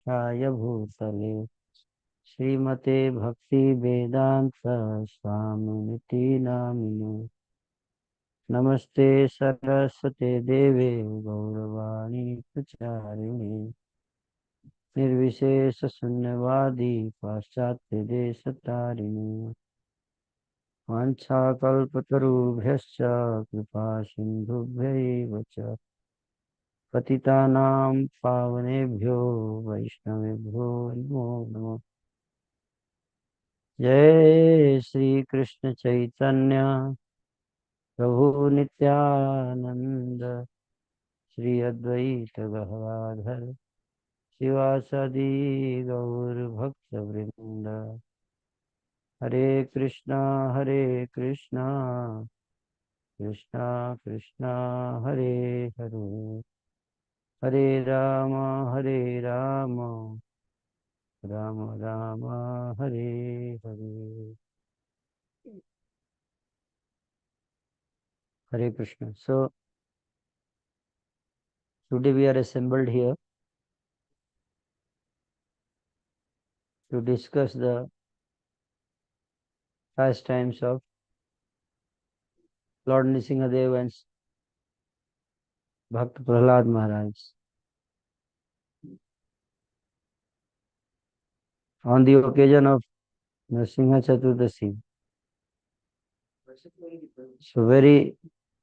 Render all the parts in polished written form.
नित्याय भूतले श्रीमते भक्ति वेदांत स्वामिनिति नामिने। नमस्ते सरस्वते देवे गौरवाणी प्रचारिणे निर्विशेष शून्यवादी पाश्चात्य देश तारिणे वाञ्छाकल्पतरुभ्यश्च कृपा सिन्धुभ्यैव च पतितानां पावनेभ्यो वैष्णवेभ्यो नमो नमः। जय श्री कृष्ण चैतन्य प्रभु नित्यानंद श्री अद्वैत गदाधर शिवासादि गौर भक्त वृंद। हरे कृष्णा कृष्णा कृष्णा हरे हरे, हरे Ram Ram Ram Hare Hare. Hare Krishna. So today we are assembled here to discuss the pastimes of Lord Nrsimhadev and Bhakt Prahlad Maharaj. On the occasion of Nrsimha Chaturdasi. So very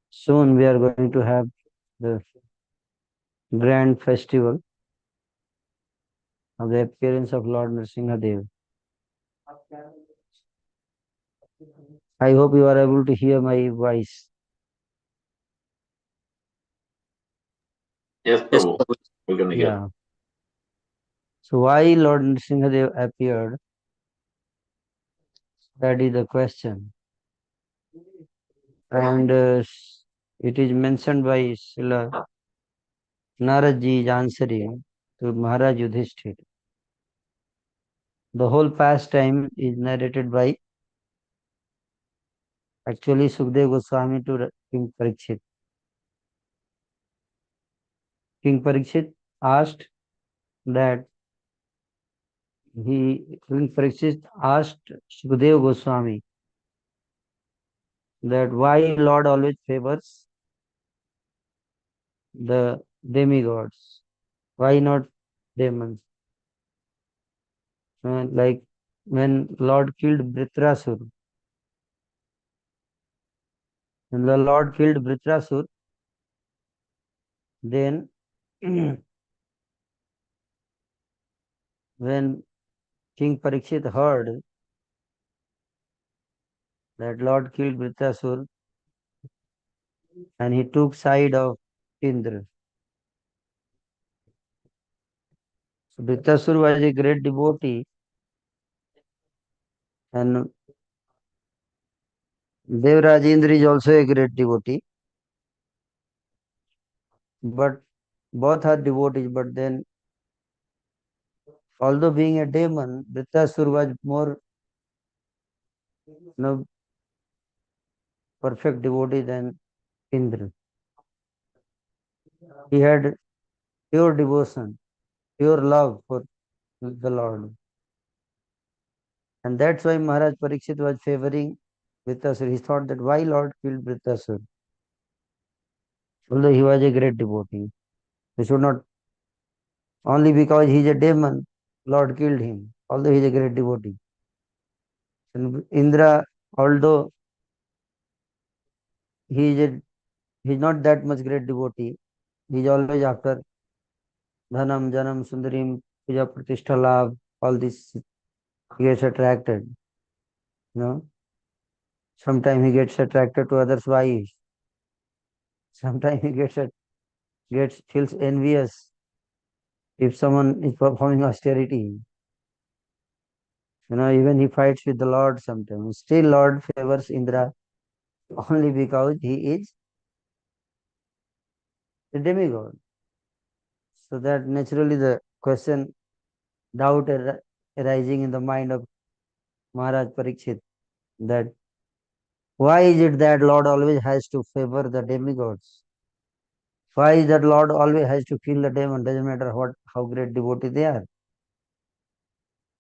soon we are going to have the grand festival of the appearance of Lord Nrsimhadev. I hope you are able to hear my voice. Yes, Prabhu. We're going to hear. Yeah. So why Lord Nrsimhadev appeared? That is the question. And it is mentioned by Srila Naradji is answering to Maharaj Yudhishthir. The whole pastime is narrated by actually Sukdev Goswami to King Parikshit. King Parikshit asked that King Parikshit asked Sukdev Goswami that why Lord always favors the demigods, why not demons? Like when Lord killed Vritrasur, when the Lord killed Vritrasur, then when King Parikshit heard that Lord killed Vritrasur and he took side of Indra. So Vritrasur was a great devotee and Devraj Indra is also a great devotee. But both are devotees, but then although being a demon, Vritrasur was more perfect devotee than Indra. He had pure devotion, pure love for the Lord. And that's why Maharaj Parikshit was favoring Vritrasur. He thought that why Lord killed Vritrasur? Although he was a great devotee. He should not, only because he is a demon, Lord killed him, although he is a great devotee. And Indra, although he is not that much great devotee, he is always after Dhanam, Janam, Sundarim, Puja, Pratishtha, Labh, all this he gets attracted. Sometimes he gets attracted to others' wives. Sometimes he feels envious if someone is performing austerity. Even he fights with the Lord sometimes. Still Lord favors Indra only because he is a demigod. So that naturally the question, doubt arising in the mind of Maharaj Parikshit, that why is it that Lord always has to favor the demigods? Why is that Lord always has to kill the demon? Doesn't matter how great devotee they are.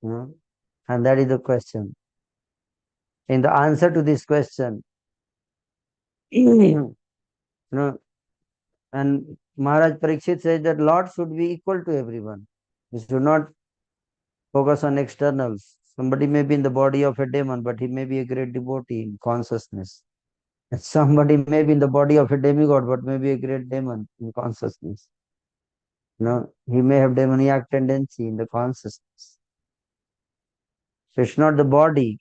And that is the question. In the answer to this question, you know, and Maharaj Parikshit says that Lord should be equal to everyone. We should not focus on externals. Somebody may be in the body of a demon, but he may be a great devotee in consciousness. And somebody may be in the body of a demigod, but may be a great demon in consciousness. He may have demoniac tendency in the consciousness. So it's not the body.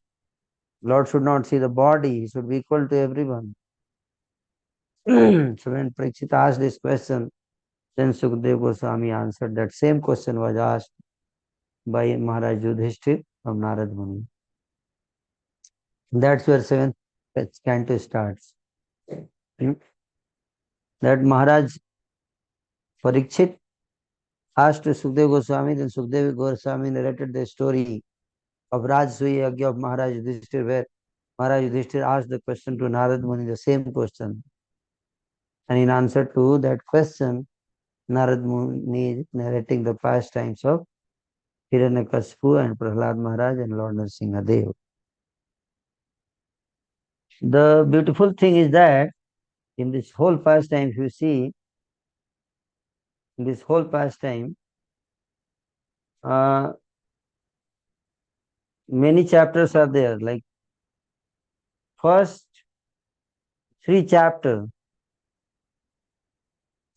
Lord should not see the body. He should be equal to everyone. So when Parikshit asked this question, then Sukadeva Goswami answered that same question was asked by Maharaj Yudhishthir from Narad Muni. That's where seventh canto starts. That Maharaj Parikshit asked Sukadeva Goswami, then Sukadeva Goswami narrated the story of Rajsuya Yagya of Maharaj Yudhishthir, where Maharaj Yudhishthir asked the question to Narad Muni, the same question. And in answer to that question, Narad Muni is narrating the pastimes of Hiranyakashipu and Prahlad Maharaj and Lord Nrsimha Dev. The beautiful thing is that in this whole pastime, if you see, in this whole pastime, many chapters are there. Like first 3 chapters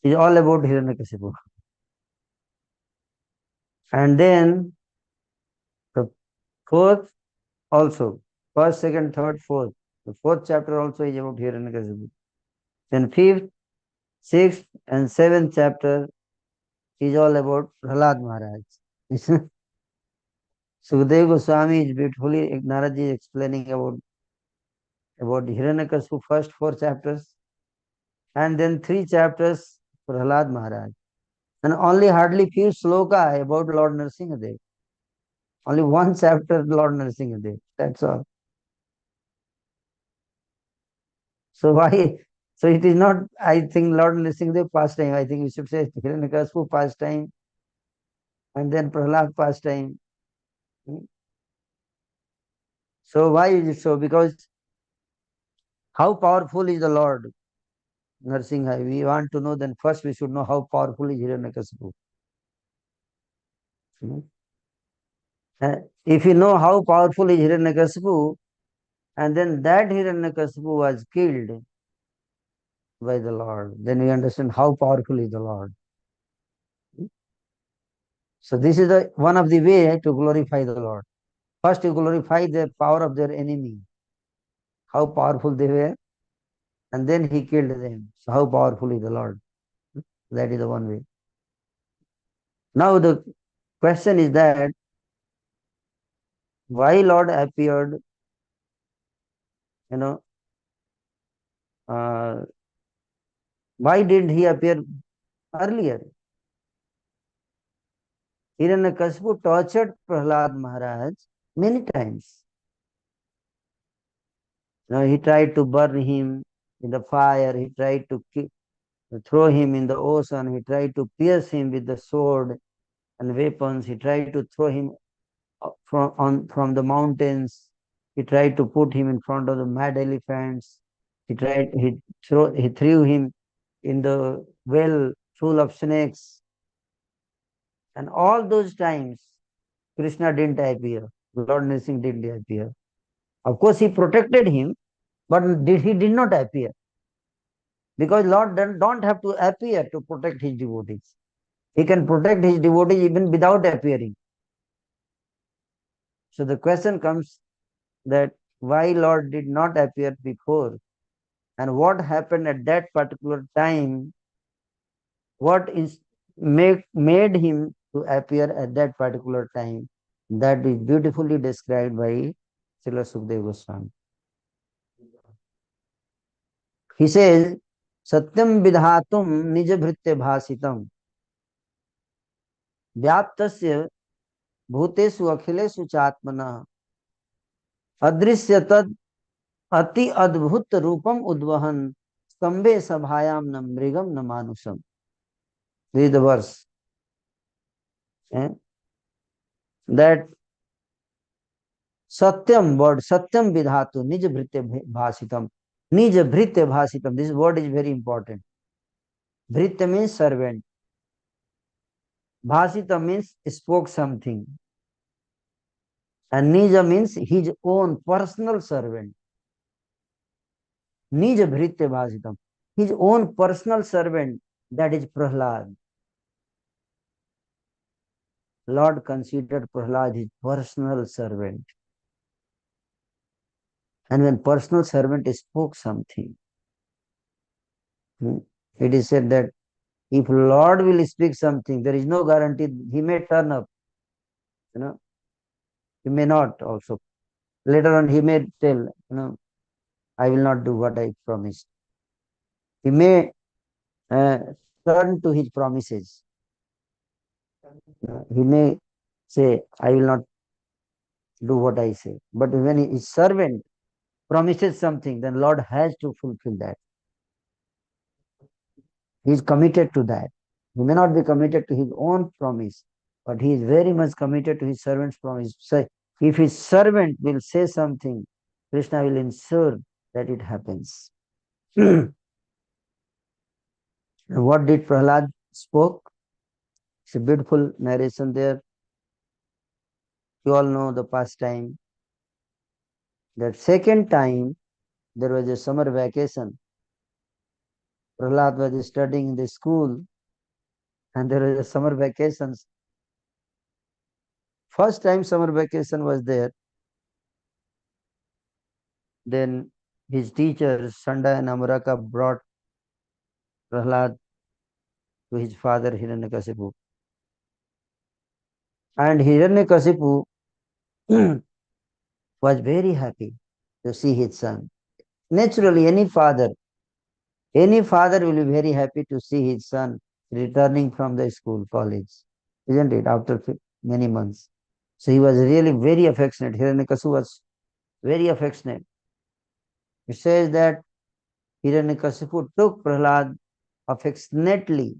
is all about Hiranyakashipu. And then the fourth also, first, second, third, fourth. The fourth chapter also is about Hiranyakashipu. Then fifth, sixth, and seventh chapter is all about Prahlad Maharaj. Sukadeva Goswami is beautifully, Naraji is explaining about Hiranyakashipu first 4 chapters, and then 3 chapters Prahlad Maharaj. And only hardly few sloka about Lord Nrsimha Dev. Only 1 chapter Lord Nrsimha Dev. That's all. So why? So it is not, I think, Lord Nrsimha Dev pastime. I think we should say Hiranyakashipu pastime, and then Prahlad pastime. So why is it so? Because how powerful is the Lord Nrsimha? We want to know, then first we should know how powerful is Hiranyakashipu. If you know how powerful is Hiranyakashipu, and then that Hiranyakashipu was killed by the Lord, then we understand how powerful is the Lord. So this is one of the way to glorify the Lord. First you glorify the power of their enemy, how powerful they were, and then he killed them. So how powerful is the Lord? That is the one way. Now the question is that why Lord appeared, uh, why did he appear earlier? Hiranyakashipu tortured Prahlad Maharaj many times. He tried to burn him in the fire, he tried to throw him in the ocean, he tried to pierce him with the sword and weapons, he tried to throw him from the mountains, he tried to put him in front of the mad elephants, he threw him in the well full of snakes. And all those times, Krishna didn't appear. Lord Nrsimha didn't appear. Of course, he protected him, but he did not appear. Because Lord don't have to appear to protect his devotees. He can protect his devotees even without appearing. So the question comes that why Lord did not appear before, and what happened at that particular time, what made him to appear at that particular time. That is beautifully described by Srila Sukadeva Goswami. He says, Satyam vidhatum nijabhritya bhasitam vyaptasya bhutesu akhilesu chatmana adrisya tad अति अद्भुत रूपम उद्वहन स्तंभे सभायाम न मृगम न मानुषम. This is the verse. That Satyam word, Satyam vidhatu, Nij bhritya bhasitam. Nij bhritya bhasitam. This word is very important. Bhritya means servant. Bhasitam means spoke something. And Nija means his own personal servant. Nij bhritya bhasitam. His own personal servant, that is Prahlad. Lord considered Prahlad his personal servant. And when personal servant spoke something, it is said that if Lord will speak something, there is no guarantee he may turn up. You know, he may not also. Later on, he may tell, I will not do what I promised. He may uh, turn to his promises. He may say, I will not do what I say. But when his servant promises something, then Lord has to fulfill that. He is committed to that. He may not be committed to his own promise, but he is very much committed to his servant's promise. So if his servant will say something, Krishna will ensure that it happens. What did Prahlad spoke? It's a beautiful narration there. You all know the past time. That second time, there was a summer vacation. Prahlad was studying in the school, and there was a summer vacations. First time summer vacation was there. Then his teachers, Sundar and Amaraka, brought Prahlad to his father Hiranyakasipu. And Hiranyakasipu was very happy to see his son. Naturally, any father will be very happy to see his son returning from the school, college, isn't it? After many months. So he was really very affectionate. Hiranyakasipu was very affectionate. It says that Hiranyakasipu took Prahlad affectionately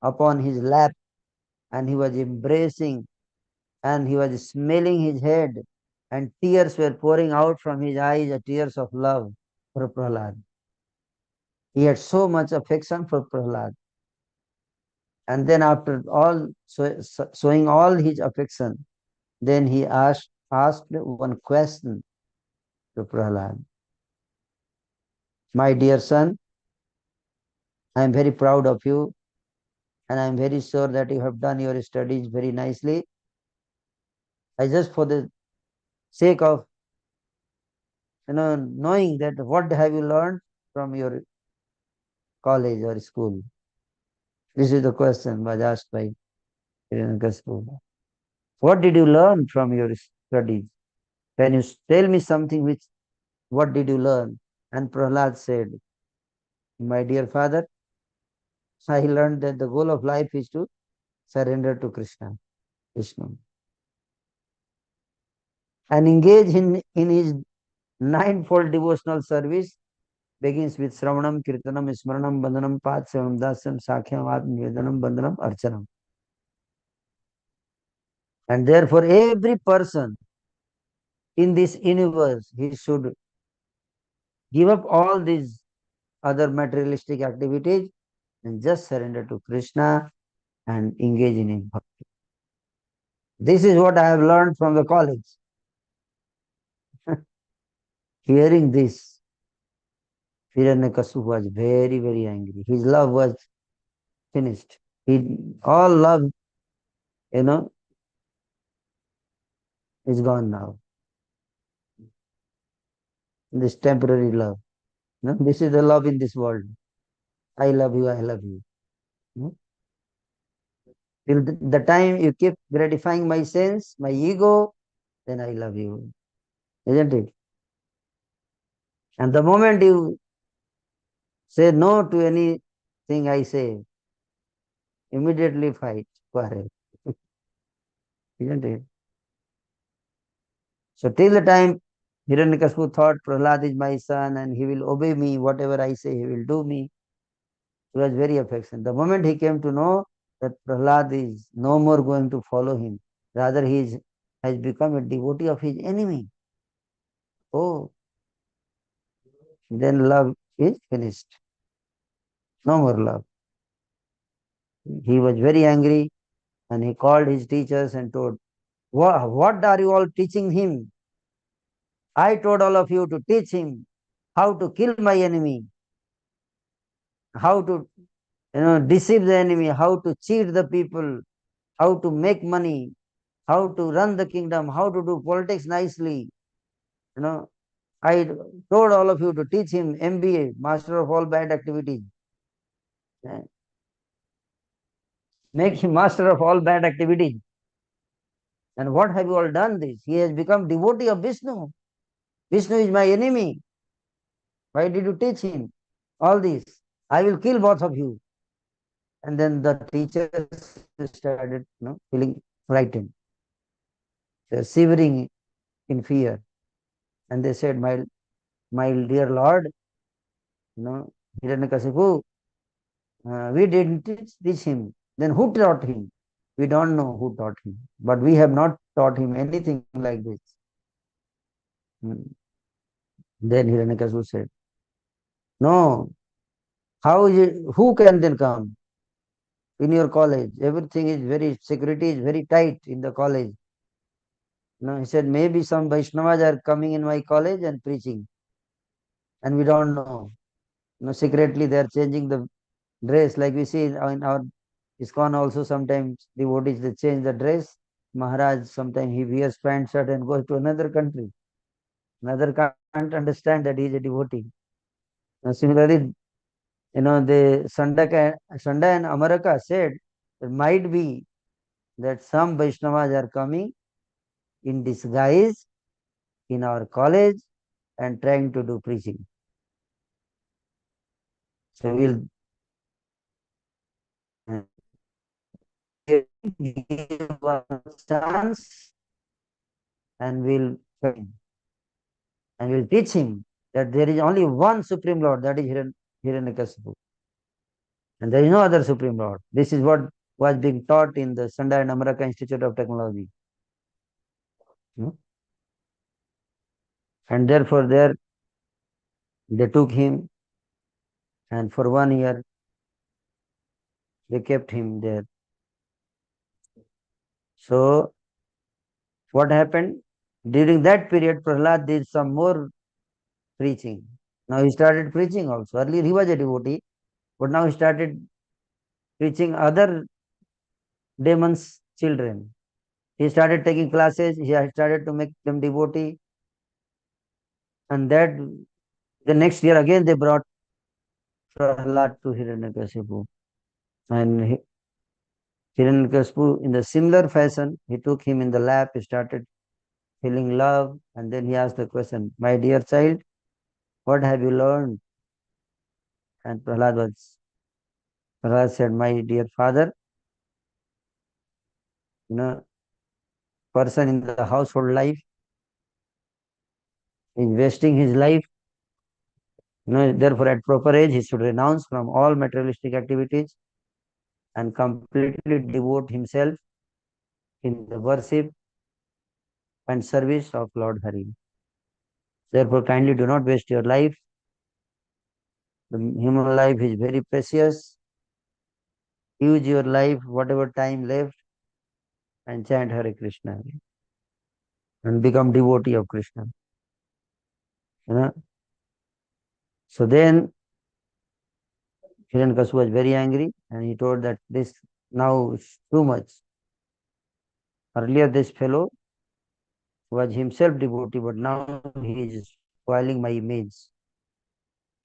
upon his lap, and he was embracing, and he was smelling his head, and tears were pouring out from his eyes, tears of love for Prahlad. He had so much affection for Prahlad. And then after all showing all his affection, then he asked one question to Prahlad. My dear son, I am very proud of you, and I am very sure that you have done your studies very nicely. I just for the sake of knowing that what have you learned from your college or school. This is the question was asked by Hiranyakasipu. What did you learn from your studies? Can you tell me something which, what did you learn? And Prahlad said, my dear father, I learned that the goal of life is to surrender to Krishna, Vishnu, and engage in his ninefold devotional service. Begins with Sravanam, Kirtanam, Smaranam, Bandhanam, Padsevam, Dasyam, Sakhyam, Atmavedanam, Bandhanam, Archanam. And therefore, every person in this universe, he should give up all these other materialistic activities and just surrender to Krishna and engage in his bhakti. This is what I have learned from the college. Hearing this, Hiranyakasipu was very, very angry. His love was finished. All love, is gone now. This temporary love. This is the love in this world. I love you, I love you. Till the time you keep gratifying my sense, my ego, then I love you. Isn't it? And the moment you say no to anything I say, immediately fight, quarrel. Isn't it? So till the time Hiranyakasipu thought Prahlad is my son and he will obey me, whatever I say, he will do me. He was very affectionate. The moment he came to know that Prahlad is no more going to follow him, rather he is has become a devotee of his enemy. Oh, then love is finished. No more love. He was very angry and he called his teachers and told, what are you all teaching him? I told all of you to teach him how to kill my enemy, how to deceive the enemy, how to cheat the people, how to make money, how to run the kingdom, how to do politics nicely. You know, I told all of you to teach him MBA, Master of All Bad Activities. Make him master of all bad activities. And what have you all done this? He has become devotee of Vishnu. Vishnu is my enemy. Why did you teach him all this? I will kill both of you. And then the teachers started feeling frightened. They're shivering in fear. And they said, my dear Lord, Hiranyakasipu, we didn't teach him. Then who taught him? We don't know who taught him. But we have not taught him anything like this. Then Hiranyakasipu said, no, how is it, who can then come in your college? Everything is security is very tight in the college. No, he said, maybe some Vaishnavas are coming in my college and preaching. And we don't know. Secretly they are changing the dress, like we see in our ISKCON also sometimes devotees, they change the dress. Maharaj, sometimes he wears pant shirt and goes to another country. Another can't understand that he is a devotee. Similarly, the Sunda and Amaraka said, it might be that some Vaishnavas are coming in disguise in our college and trying to do preaching. So we'll give one chance and we'll teach him that there is only one Supreme Lord, that is Hiranyakasipu. And there is no other Supreme Lord. This is what was being taught in the Sunda and Amaraka Institute of Technology. And therefore there they took him, and for 1 year they kept him there. So what happened? During that period, Prahlad did some more preaching. Now he started preaching also. Earlier he was a devotee, but now he started preaching other demons' children. He started taking classes, he started to make them devotee. And that the next year again they brought Prahlad to Hiranyakasipu. And Hiranyakasipu, in the similar fashion, he took him in the lap, he started feeling love, and then he asked the question, my dear child, what have you learned? And Prahlad said, my dear father, person in the household life is wasting his life. Therefore, at proper age, he should renounce from all materialistic activities and completely devote himself in the worship and service of Lord Hari. Therefore, kindly do not waste your life. The human life is very precious. Use your life, whatever time left, and chant Hare Krishna and become devotee of Krishna. So then Hiranyakasipu was very angry and he told that this now is too much. Earlier this fellow was himself devotee, but now he is spoiling my image.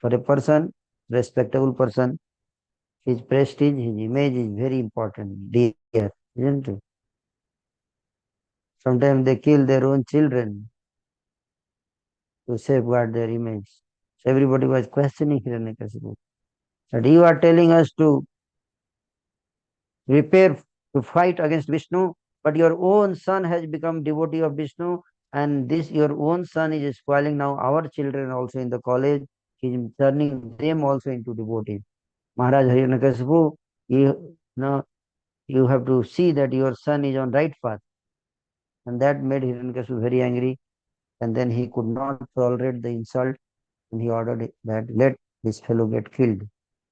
For a person, respectable person, his prestige, his image is very important, dear, isn't it? Sometimes they kill their own children to safeguard their image. So everybody was questioning Hiranyakasipu. That you are telling us to prepare to fight against Vishnu, but your own son has become devotee of Vishnu, and this your own son is spoiling now our children also in the college. He is turning them also into devotees. Maharaj Hiranyakasipu, you have to see that your son is on right path. And that made Hiranyakashipu very angry. And then he could not tolerate the insult, and he ordered that let this fellow get killed.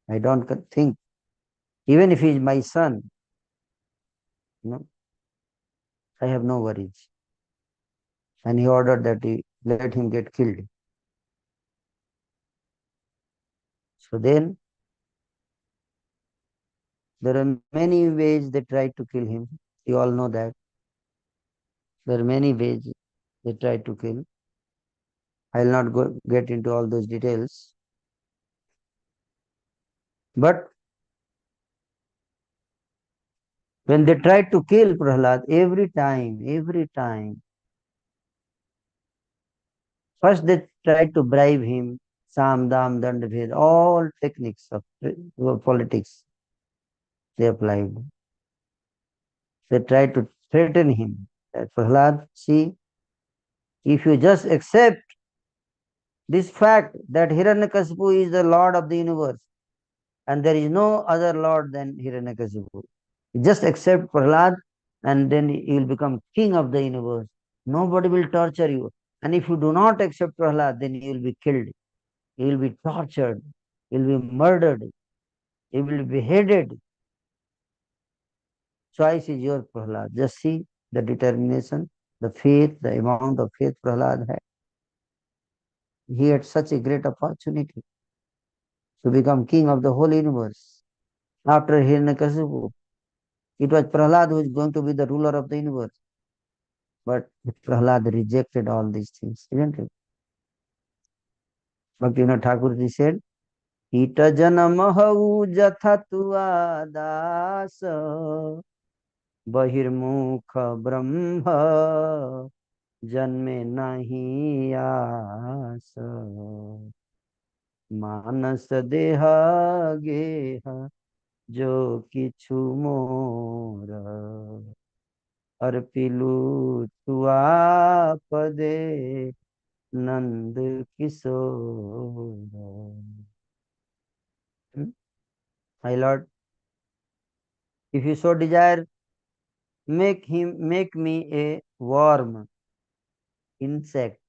I don't think, even if he is my son, you know, I have no worries. And he ordered that he let him get killed. So then there are many ways they tried to kill him. You all know that. There are many ways they tried to kill. I will not get into all those details. But when they tried to kill Prahlad, every time, first they tried to bribe him, Sam, Dam, Dand, Bhed, all techniques of politics they applied. They tried to threaten him that Prahlad, see, if you just accept this fact that Hiranyakasipu is the Lord of the universe and there is no other Lord than Hiranyakasipu, just accept Prahlad and then you will become king of the universe. Nobody will torture you. And if you do not accept Prahlad, then you will be killed. You will be tortured. You will be murdered. You will be beheaded. Choice is your Prahlad. Just see the determination, the faith, the amount of faith Prahlad had. He had such a great opportunity to become king of the whole universe. After Hiranyakasipu, it was Prahlad who is going to be the ruler of the universe. But Prahlad rejected all these things, isn't it? Bhaktivinoda Thakurji said, Ita janamahu jatha tua das bahirmukha brahma janme nahi आस मानस देहा गेहा जो किछु मोर अर्पिलु तुआ पदे Nand Kishore. My Lord, if you so desire, make me a worm, insect.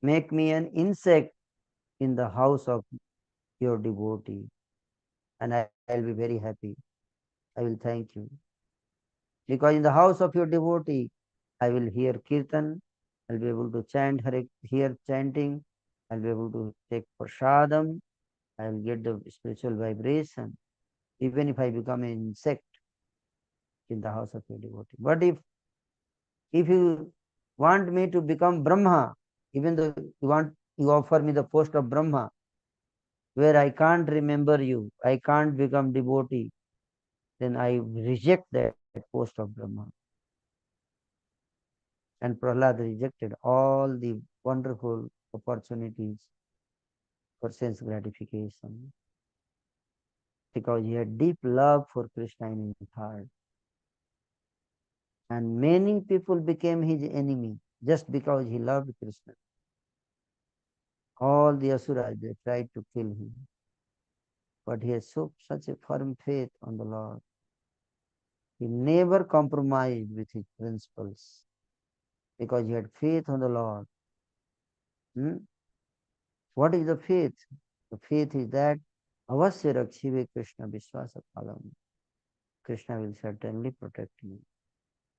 Make me an insect in the house of your devotee, and I'll be very happy. I will thank you. Because in the house of your devotee, I will hear kirtan, I'll be able to hear chanting, I'll be able to take prasadam, I will get the spiritual vibration, even if I become an insect in the house of your devotee. But if you want me to become Brahma, even though you offer me the post of Brahma, where I can't remember you, I can't become devotee, then I reject that post of Brahma. And Prahlad rejected all the wonderful opportunities for sense gratification because he had deep love for Krishna in his heart. And many people became his enemy just because he loved Krishna. All the asuras, they tried to kill him. But he had such a firm faith on the Lord. He never compromised with his principles because he had faith on the Lord. What is the faith? The faith is that avasya rakshive Krishna vishwasa palam. Krishna will certainly protect me.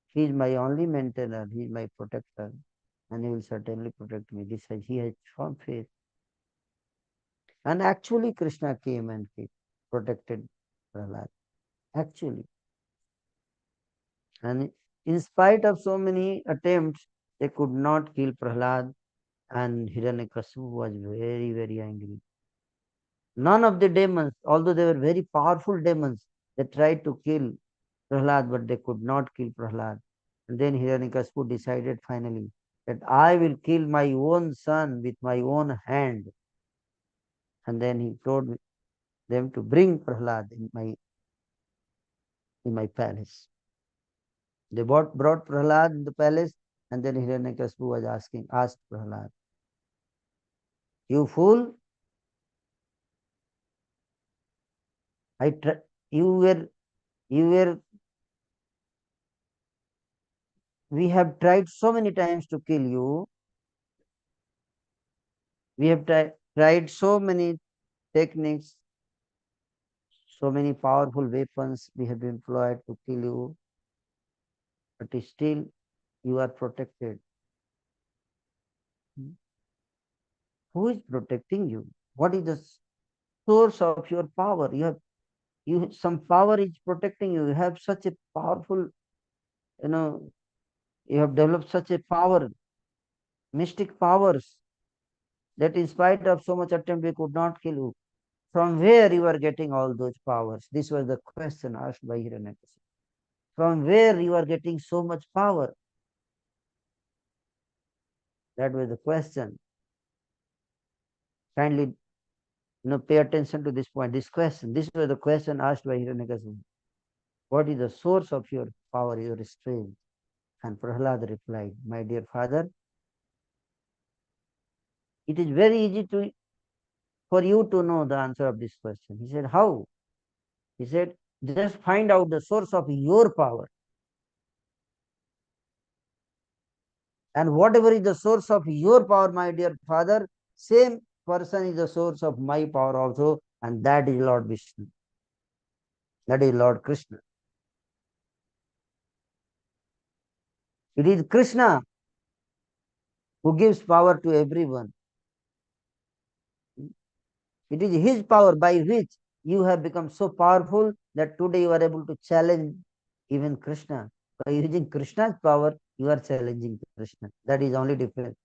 He is my only maintainer, he is my protector, and he will certainly protect me. This he has firm faith. And actually Krishna came and he protected Prahlad. Actually. And in spite of so many attempts, they could not kill Prahlad, and Hiranyakasipu was very, very angry. None of the demons, although they were very powerful demons, they tried to kill Prahlad, but they could not kill Prahlad. And then Hiranyakasipu decided finally that I will kill my own son with my own hand. And then he told them to bring Prahlad in my palace. They brought Prahlad in the palace, and then Hiranyakasipu was asked Prahlad, you fool, you were we have tried so many times to kill you. We have tried so many techniques, so many powerful weapons we have employed to kill you, but still you are protected. Who is protecting you? What is the source of your power? You some power is protecting you. You have such a powerful, you know, you have developed such a power, mystic powers, that in spite of so much attempt we could not kill you. From where you are getting all those powers? This was the question asked by Hiranyakashipu. From where you are getting so much power? That was the question. Kindly, pay attention to this point, this question. This was the question asked by Hiranyakashipu. What is the source of your power, your strength? And Prahlad replied, my dear father, it is very easy for you to know the answer of this question. He said, how? He said, just find out the source of your power. And whatever is the source of your power, my dear father, same person is the source of my power also, and that is Lord Vishnu. That is Lord Krishna. It is Krishna who gives power to everyone. It is his power by which you have become so powerful that today you are able to challenge even Krishna. By using Krishna's power, you are challenging Krishna. That is only difference.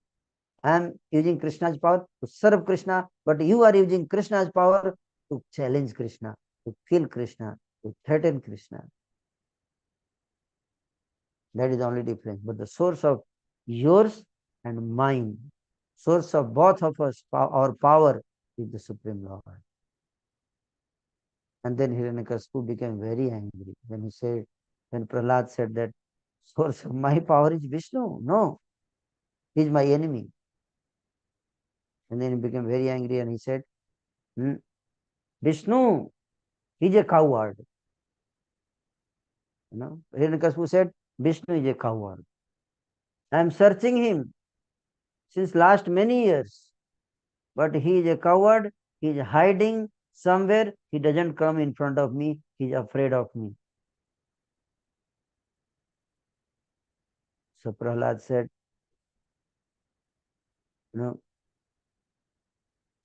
I am using Krishna's power to serve Krishna, but you are using Krishna's power to challenge Krishna, to kill Krishna, to threaten Krishna. That is the only difference. But the source of yours and mine, source of both of us, our power is the Supreme Lord. And then Hiranyakashipu became very angry when Prahlad said that source of my power is Vishnu. No, he is my enemy. And then he became very angry and he said, Vishnu is a coward. Hiranyakashipu said, Vishnu is a coward. I am searching him since last many years, but he is a coward. He is hiding somewhere. He doesn't come in front of me. He is afraid of me. So Prahlad said,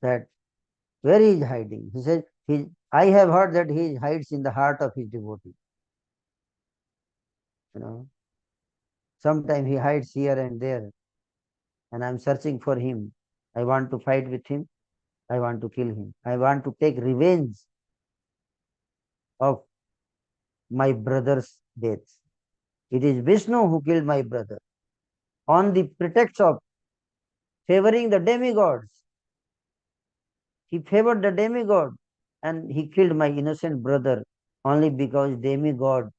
that where he is hiding? He said, I have heard that he hides in the heart of his devotee. Sometimes he hides here and there, and I'm searching for him. I want to fight with him. I want to kill him. I want to take revenge of my brother's death. It is Vishnu who killed my brother on the pretext of favoring the demigods. He favored the demigod and he killed my innocent brother only because demigod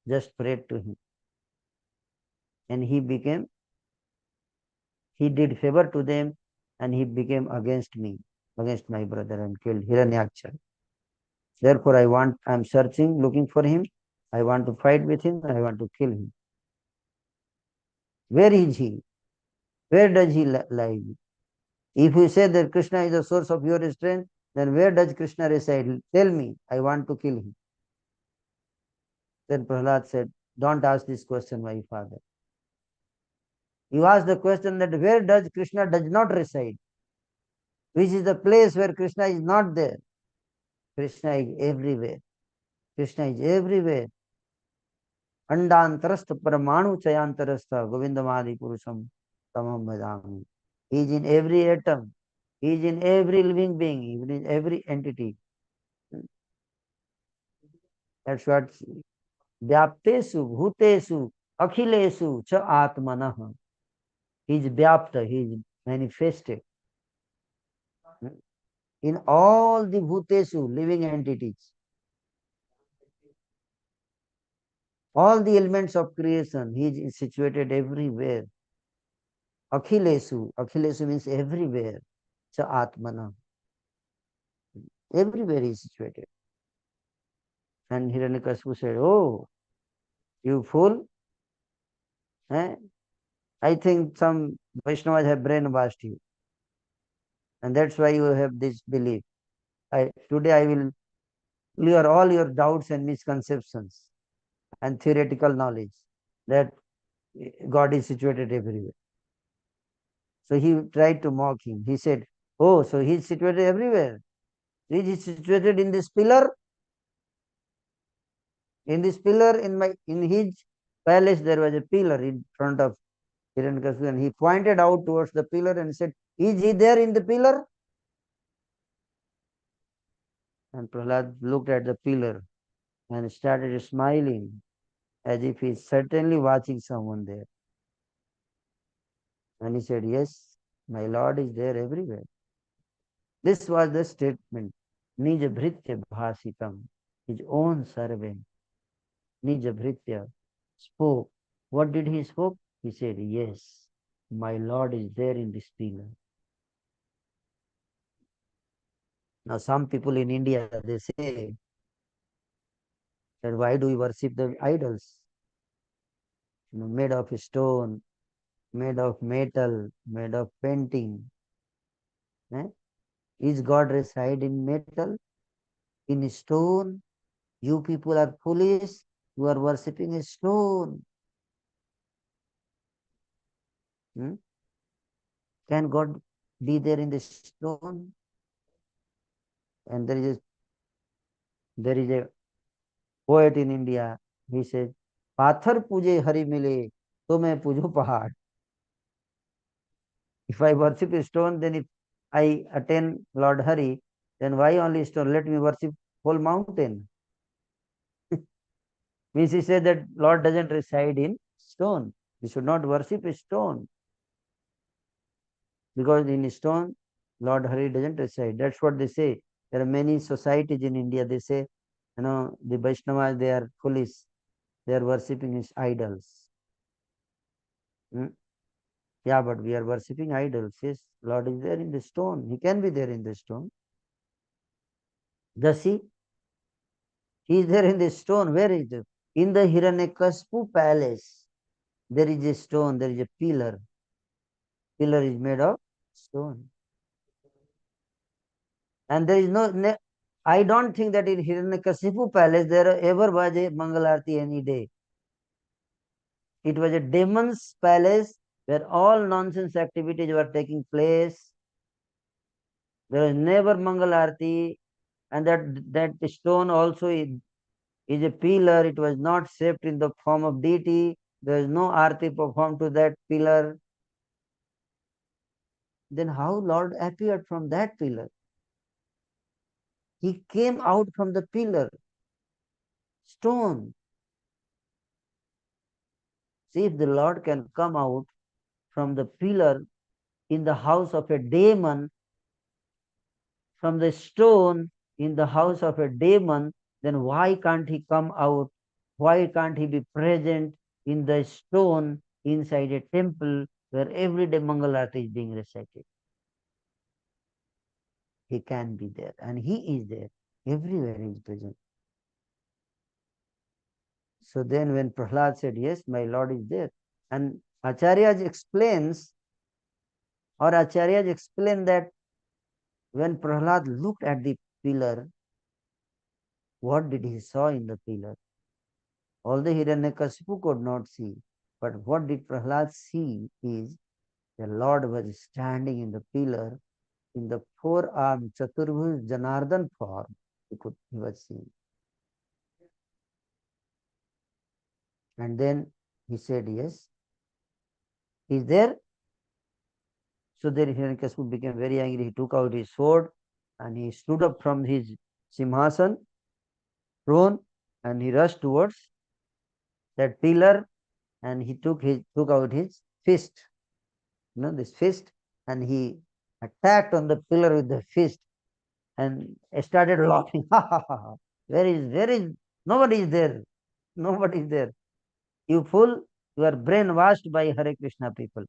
just prayed to him. And he did favor to them and he became against me, against my brother, and killed Hiranyaksha. Therefore, I am searching, looking for him. I want to fight with him. I want to kill him. Where is he? Where does he lie? If you say that Krishna is the source of your strength, then where does Krishna reside? Tell me. I want to kill him. Then Prahlad said, don't ask this question, my father. You ask the question that where does Krishna does not reside? Which is the place where Krishna is not there? Krishna is everywhere. Krishna is everywhere. Andantarastha paramanu chayantarastha govindamadi purusham tamam bhajami. He is in every atom. He is in every living being, even in every entity. That's what vyaptesu bhutesu akhilesu cha atmanah. He is vyapta, he is manifested in all the bhutesu, living entities. All the elements of creation, he is situated everywhere. Akhilesu means everywhere. Cha atmana. Everywhere he is situated. And Hiranyakashipu said, oh, you fool, Eh? I think some Vaishnavas have brainwashed you, and that's why you have this belief. Today I will clear all your doubts and misconceptions and theoretical knowledge that God is situated everywhere. So he tried to mock him. He said, "Oh, so he is situated everywhere. Is he situated in this pillar? In this pillar, in his palace, there was a pillar in front of Hiranyakashipu, and he pointed out towards the pillar and said, "Is he there in the pillar?" And Prahlad looked at the pillar and started smiling as if he is certainly watching someone there. And he said, "Yes, my Lord is there everywhere." This was the statement. Nija Bhritya Bhasitam, his own servant, Nija Bhritya, spoke. What did he spoke? He said, "Yes, my Lord is there in this pillar." Now, some people in India, they say that why do we worship the idols? Made of stone, made of metal, made of painting. Eh? Is God reside in metal, in stone? You people are foolish. You are worshipping a stone. Hmm? Can God be there in the stone? And there is a poet in India. He says, "Pathar puje hari mile, to मैं पूजू पहाड़." If I worship a stone, then if I attain Lord Hari, then why only stone? Let me worship whole mountain. Means he said that Lord doesn't reside in stone. We should not worship a stone because in stone, Lord Hari doesn't reside. That's what they say. There are many societies in India. They say, the Vaishnavas, they are foolish. They are worshipping his idols. Hmm? Yeah, but we are worshipping idols. Yes, Lord is there in the stone. He can be there in the stone. Does he is there in the stone. Where is it? In the Hiranyakashipu palace, there is a stone, there is a pillar. Pillar is made of stone. And there is I don't think that in Hiranyakashipu palace there ever was a Mangal Arati any day. It was a demon's palace where all nonsense activities were taking place. There was never Mangal Arati, and that stone also is a pillar. It was not shaped in the form of deity. There is no arti performed to that pillar. Then how Lord appeared from that pillar? He came out from the pillar, stone. See, if the Lord can come out from the pillar in the house of a demon, from the stone in the house of a demon, then why can't he come out? Why can't he be present in the stone inside a temple where every day Mangalarti is being recited? He can be there, and he is there. Everywhere he is present. So then when Prahlad said, "Yes, my Lord is there," and Acharyas explains, or Acharyas explain that when Prahlad looked at the pillar, what did he saw in the pillar? Although Hiranyakashipu could not see, but what did Prahlad see is the Lord was standing in the pillar in the four-armed Chaturbhuj Janardhan form. He was seeing. And then he said, "Yes, he is there." So then Hiranyakashipu became very angry. He took out his sword and he stood up from his simhasan throne and he rushed towards that pillar and he took out his fist, this fist, and he attacked on the pillar with the fist and started laughing. Where is, nobody is there. Nobody is there. You fool, you are brainwashed by Hare Krishna people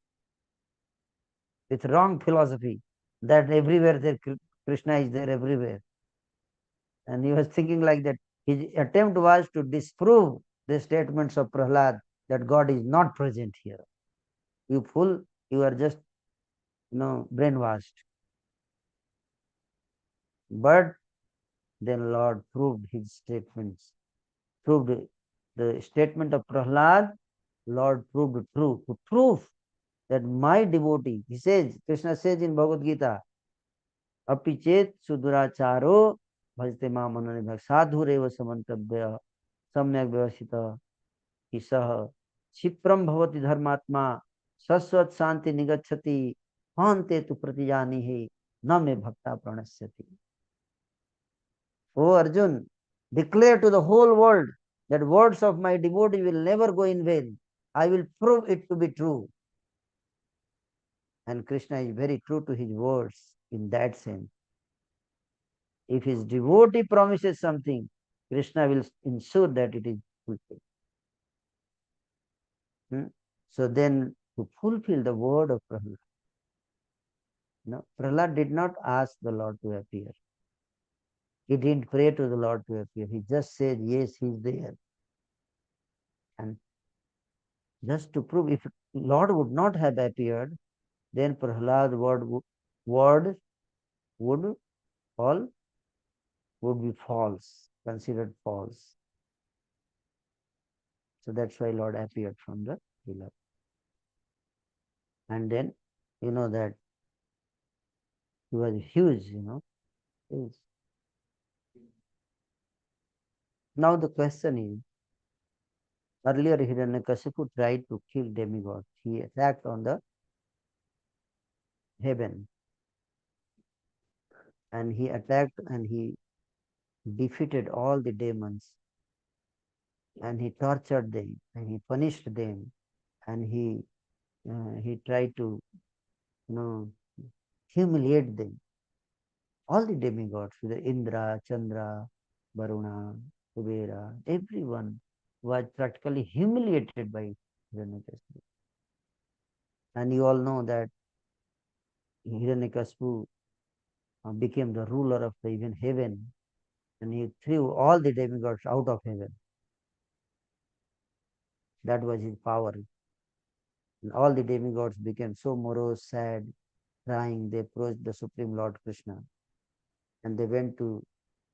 with wrong philosophy that everywhere there Krishna is there everywhere. And he was thinking like that. His attempt was to disprove the statements of Prahlad that God is not present here. You fool, you are just, brainwashed. But then Lord proved his statements, proved the statement of Prahlad, Lord proved true. To prove that my devotee, he says, Krishna says in Bhagavad Gita, अपि चेत सुदुराचारो भजते माम अनन्यभाक् साधुरेव समन्तव्य सम्यक व्यवस्थित कि सह क्षिप्रम भवति धर्मात्मा शश्वत शांति निगच्छति हन्ते तु प्रतिजानी है न मे भक्ता प्रणश्यति. O Arjun, declare to the whole world that words of my devotee will never go in vain. I will prove it to be true. And Krishna is very true to his words in that sense. If his devotee promises something, Krishna will ensure that it is fulfilled. So then, to fulfill the word of Prahlad, Prahlad did not ask the Lord to appear. He didn't pray to the Lord to appear. He just said, yes, he is there. And just to prove, if Lord would not have appeared, then Prahlad's word would fall, would be false, considered false. So that's why Lord appeared from the pillar. And then, that he was huge, huge. Now the question is, earlier Hiranyakashipu tried to kill demigods. He attacked on the heaven. And he attacked and he defeated all the demons. And he tortured them and he punished them. And he tried to, humiliate them. All the demigods, the Indra, Chandra, Varuna, Kubera, everyone was practically humiliated by Hiranyakashipu. And you all know that Hiranyakashipu became the ruler of the even heaven, and he threw all the demigods out of heaven. That was his power. And all the demigods became so morose, sad, crying. They approached the Supreme Lord Krishna. And they went to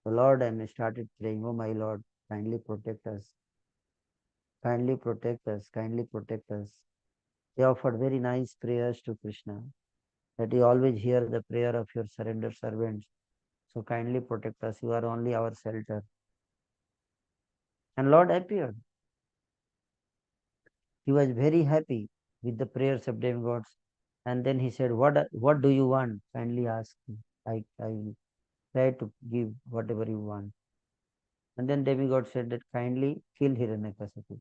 the Lord and started praying, oh my Lord, kindly protect us. Kindly protect us. Kindly protect us. They offered very nice prayers to Krishna, that you always hear the prayer of your surrendered servants. So kindly protect us. You are only our shelter. And Lord appeared. He was very happy with the prayers of demigods. And then he said, what do you want? Kindly ask me. I try to give whatever you want. And then demigod said that kindly kill Hiranyakashipu.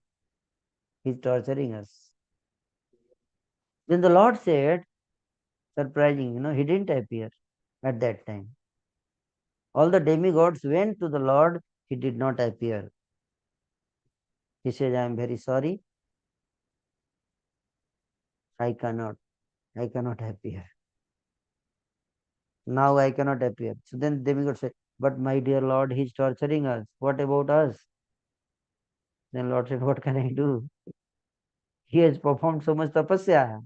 He's torturing us. Then the Lord said, surprising, he didn't appear at that time. All the demigods went to the Lord, he did not appear. He said, I am very sorry. I cannot appear. Now I cannot appear. So then demigod said, but my dear Lord, he is torturing us. What about us? Then Lord said, what can I do? He has performed so much tapasya,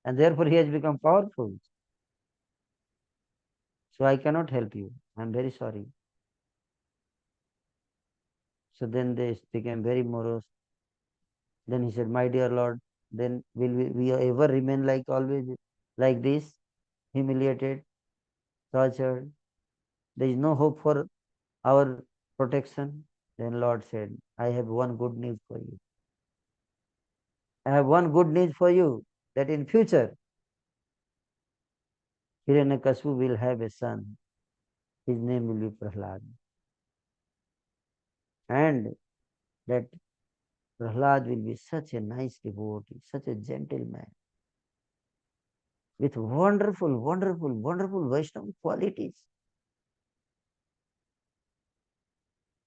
and therefore he has become powerful. So I cannot help you. I am very sorry. So then they became very morose. Then he said, my dear Lord, then will we ever remain like always like this, humiliated, tortured? There is no hope for our protection. Then Lord said, I have one good news for you. I have one good news for you, that in future, Hiranyakashipu will have a son. His name will be Prahlad. And that Prahlad will be such a nice devotee, such a gentleman, with wonderful, wonderful, wonderful Vaishnava qualities.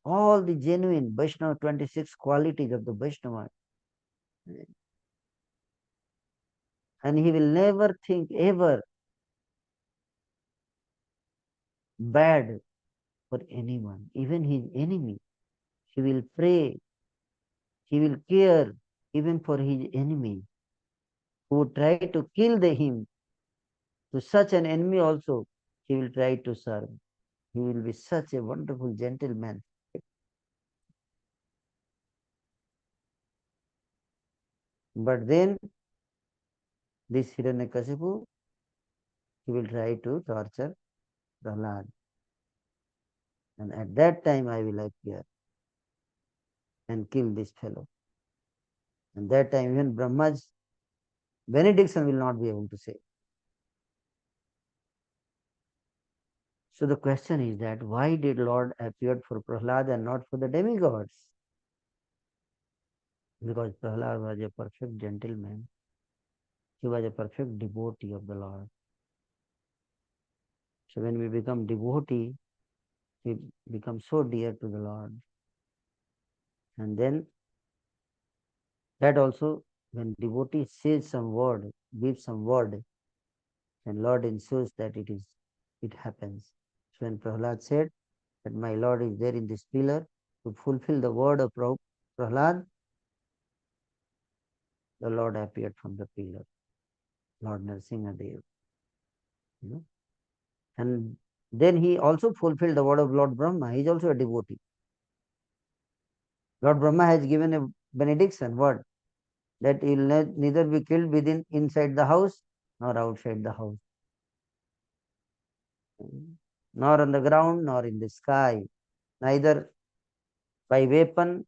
All the genuine Vaishnava 26 qualities of the Vaishnava. And he will never think ever bad for anyone, even his enemy. He will pray. he will care even for his enemy who would try to kill him. To such an enemy also, he will try to serve. He will be such a wonderful gentleman. But then this Hiranyakasipu, he will try to torture Prahlad. And at that time I will appear and kill this fellow. And that time even Brahma's benediction will not be able to say. So the question is that why did Lord appear for Prahlad and not for the demigods? Because Prahlad was a perfect gentleman. He was a perfect devotee of the Lord. So when we become devotee, we become so dear to the Lord. And then that also, when devotee says some word, gives some word, and Lord ensures that it happens. So when Prahlad said that my Lord is there in this pillar to fulfill the word of Prahlad, the Lord appeared from the pillar, Lord Nrsimhadev. You know? And then he also fulfilled the word of Lord Brahma. He is also a devotee. Lord Brahma has given a benediction word that he will neither be killed inside the house nor outside the house, nor on the ground nor in the sky, neither by weapon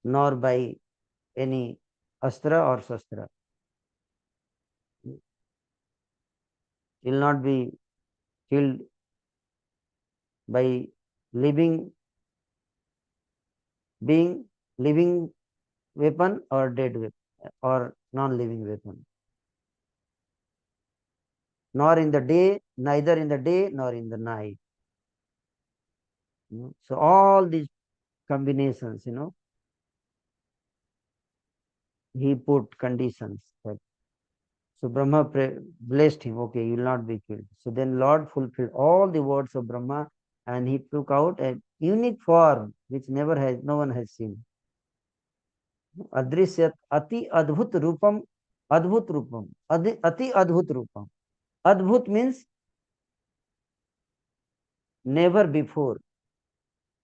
nor by any astra or shastra. He will not be killed by living being, living weapon or dead weapon or non-living weapon. Nor in the day, neither in the day nor in the night. So all these combinations, he put conditions. So Brahma blessed him. Okay, you will not be killed. So then Lord fulfilled all the words of Brahma, and he took out a unique form which no one has seen. Adrisyat ati adbhut rupam, ati adbhut rupam. Adbhut means never before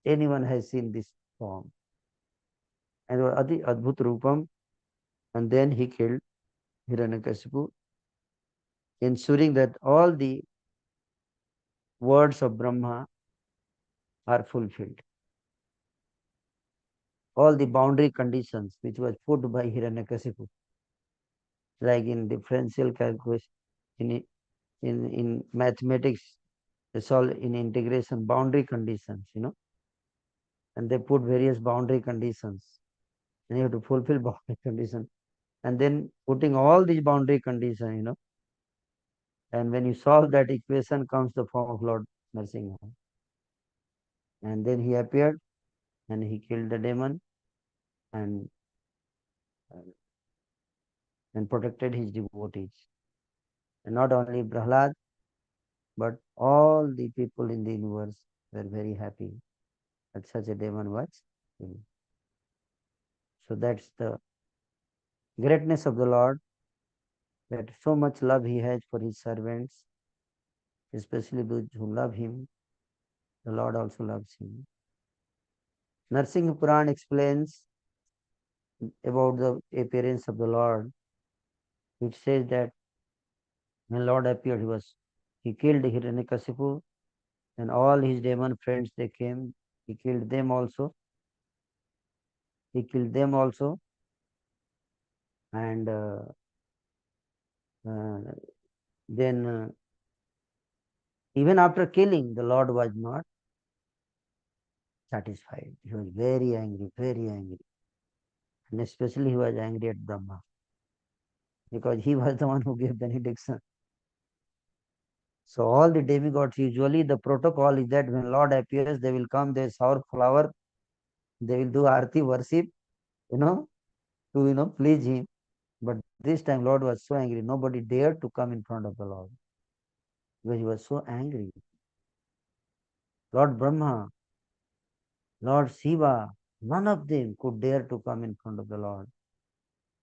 anyone has seen this form. And ati adbhut rupam, and then he killed Hiranyakasipu, ensuring that all the words of Brahma are fulfilled. All the boundary conditions which was put by Hiranyakasipu, like in differential calculus, in mathematics, it's all in integration boundary conditions, and they put various boundary conditions, and you have to fulfill boundary conditions, and then putting all these boundary conditions, and when you solve that equation comes the form of Lord Nrsimha. And then he appeared and he killed the demon and protected his devotees. And not only Prahlad, but all the people in the universe were very happy that such a demon was killed. So that's the greatness of the Lord, that so much love he has for his servants, especially those who love him. The Lord also loves him. Narsingh Puran explains about the appearance of the Lord, which says that when Lord appeared, he killed Hiranyakasipu and all his demon friends, they came. He killed them also. And uh, then even after killing, the Lord was not satisfied. He was very angry, very angry. And especially he was angry at Brahma, because he was the one who gave benediction. So all the demigods, usually the protocol is that when Lord appears, they will come, they shower flower, they will do arti worship, to please him. But this time Lord was so angry, nobody dared to come in front of the Lord, because he was so angry. Lord Brahma, Lord Shiva, None of them could dare to come in front of the Lord.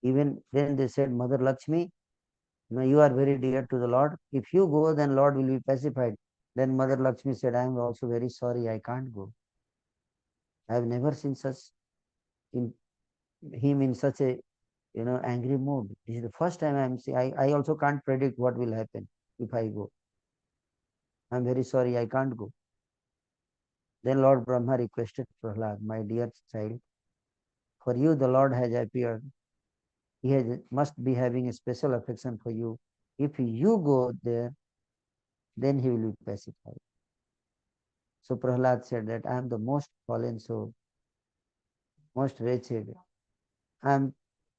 Even then they said, Mother Lakshmi, you are very dear to the Lord. If you go, then Lord will be pacified. Then Mother Lakshmi said, I am also very sorry, I can't go. I have never seen such in him in such a angry mood. This is the first time I am seeing. I also can't predict what will happen if I go. I am very sorry, I can't go. Then Lord Brahma requested Prahlad, my dear child, for you the Lord has appeared. He must be having a special affection for you. If you go there, then he will be pacified. So Prahlad said that I am the most fallen soul, most wretched. I am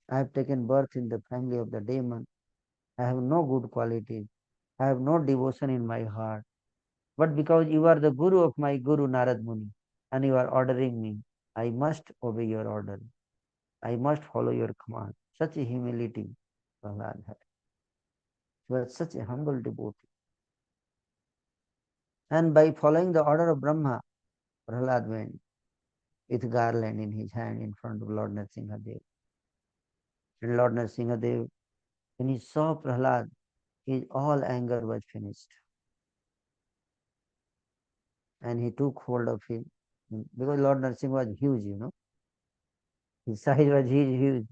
I have taken birth in the family of the demon. I have no good qualities. I have no devotion in my heart. But because you are the guru of my guru Narad Muni and you are ordering me, I must obey your order. I must follow your command. Such a humility Prahlad had. He was such a humble devotee. And by following the order of Brahma, Prahlad went with garland in his hand in front of Lord Nrsimhadev. And Lord Nrsimhadev, when he saw Prahlad, his all anger was finished. And he took hold of him. Because Lord Nrsimha was huge. His size was huge.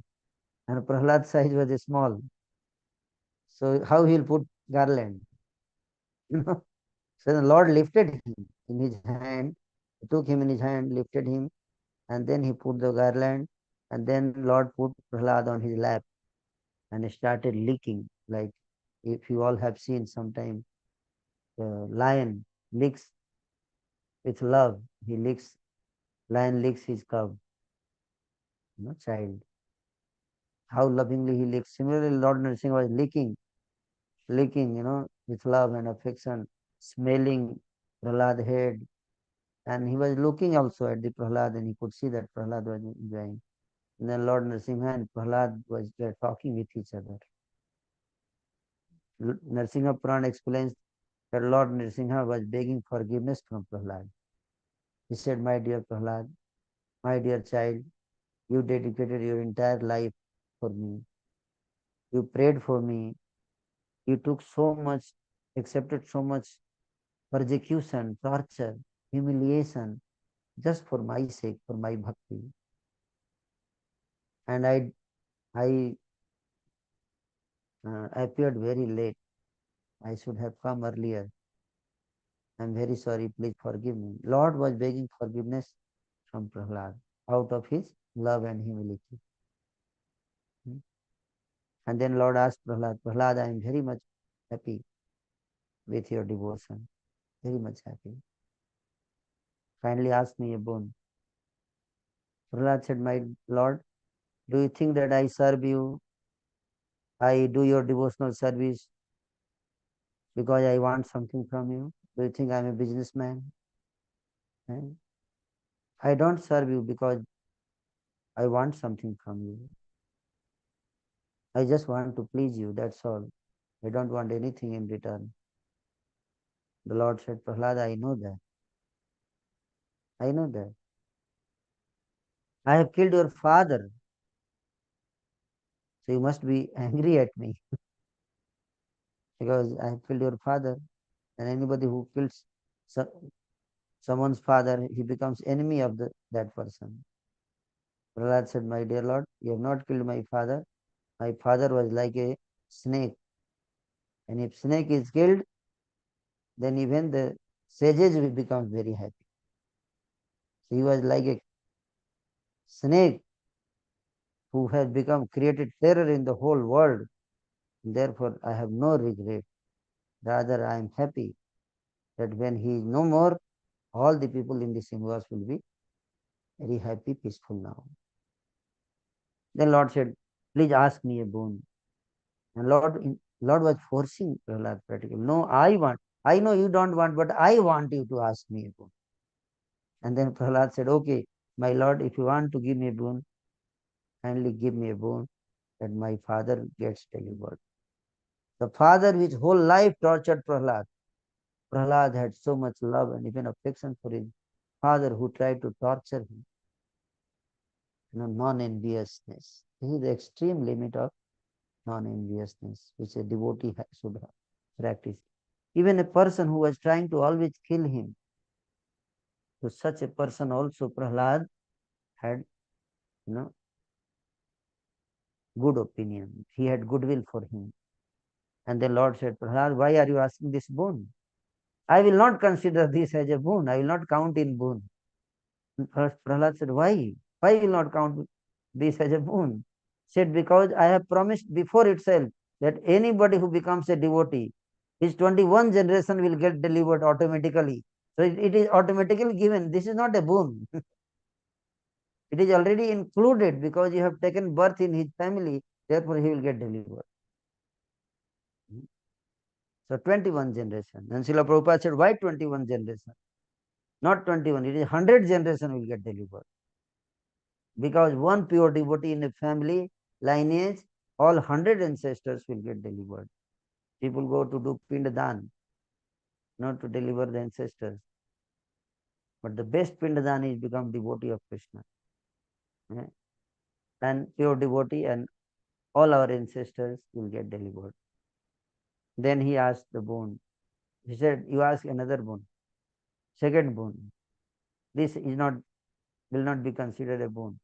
And Prahlad's size was small. So how he'll put garland? You know. So the Lord lifted him in his hand, took him in his hand, lifted him, and then he put the garland, and then Lord put Prahlad on his lap and started licking. Like if you all have seen sometime, the lion licks with love. Lion licks his cub, child. How lovingly he licks. Similarly, Lord Nrsimha was licking, with love and affection, smelling Prahlad head. And he was looking also at the Prahlad and he could see that Prahlad was enjoying. And then Lord Nrsimha and Prahlad were talking with each other. Nrsimha Puran explains that Lord Nrsimha was begging forgiveness from Prahlad. He said, my dear Prahlad, my dear child, you dedicated your entire life for me. You prayed for me. You took so much, accepted so much persecution, torture, humiliation, just for my sake, for my bhakti. And I appeared very late. I should have come earlier. I'm very sorry. Please forgive me. Lord was begging forgiveness from Prahlad out of his love and humility. And then Lord asked Prahlad, Prahlad, I am very much happy with your devotion. Very much happy. Kindly ask me a boon. Prahlad said, my Lord, do you think that I serve you? I do your devotional service because I want something from you? Do you think I'm a businessman? I don't serve you because I want something from you. I just want to please you, that's all. I don't want anything in return. The Lord said, Prahlad, I know that. I know that. I have killed your father, so you must be angry at me because I have killed your father. And anybody who kills someone's father, he becomes enemy of that person. Prahlad said, my dear Lord, you have not killed my father. My father was like a snake. And if snake is killed, then even the sages will become very happy. So he was like a snake who has become created terror in the whole world. Therefore, I have no regret. Rather, I am happy that when he is no more, all the people in this universe will be very happy, peaceful now. Then Lord said, please ask me a boon. And Lord was forcing Prahlad practically. No, I know you don't want, but I want you to ask me a boon. And then Prahlad said, okay, my Lord, if you want to give me a boon, kindly give me a boon that my father gets delivered. The father whose whole life tortured Prahlad. Prahlad had so much love and even affection for his father who tried to torture him. non-enviousness. This is the extreme limit of non-enviousness, which a devotee should practice. Even a person who was trying to always kill him, to such a person also Prahlad had, good opinion. He had goodwill for him. And the Lord said, Prahlad, why are you asking this boon? I will not consider this as a boon. I will not count in boon. Prahlad said, why? Why will not count this as a boon? Said, because I have promised before itself that anybody who becomes a devotee, his 21 generation will get delivered automatically. So it is automatically given. This is not a boon. It is already included because you have taken birth in his family, therefore he will get delivered. So 21 generation. And Srila Prabhupada said, why 21 generation? Not 21, it is 100 generation will get delivered. Because one pure devotee in a family lineage, all 100 ancestors will get delivered. People go to do pindadan, not to deliver the ancestors. But the best pindadan is become devotee of Krishna. And pure devotee and all our ancestors will get delivered. Then he asked the boon. He said, you ask another boon. Second boon. This is not will not be considered a boon.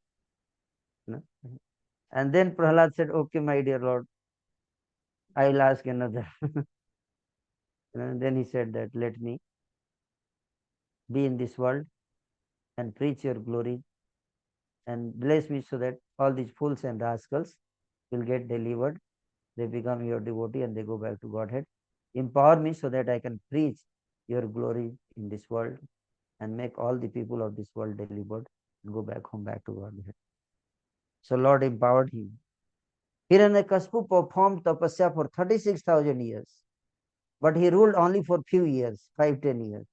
And then Prahlad said, okay, my dear Lord, I will ask another. And then he said that, let me be in this world and preach your glory and bless me so that all these fools and rascals will get delivered. They become your devotee and they go back to Godhead. Empower me so that I can preach your glory in this world and make all the people of this world delivered and go back home, back to Godhead. So Lord empowered him. Hiranyakashipu performed tapasya for 36,000 years, but he ruled only for few years, 5-10 years.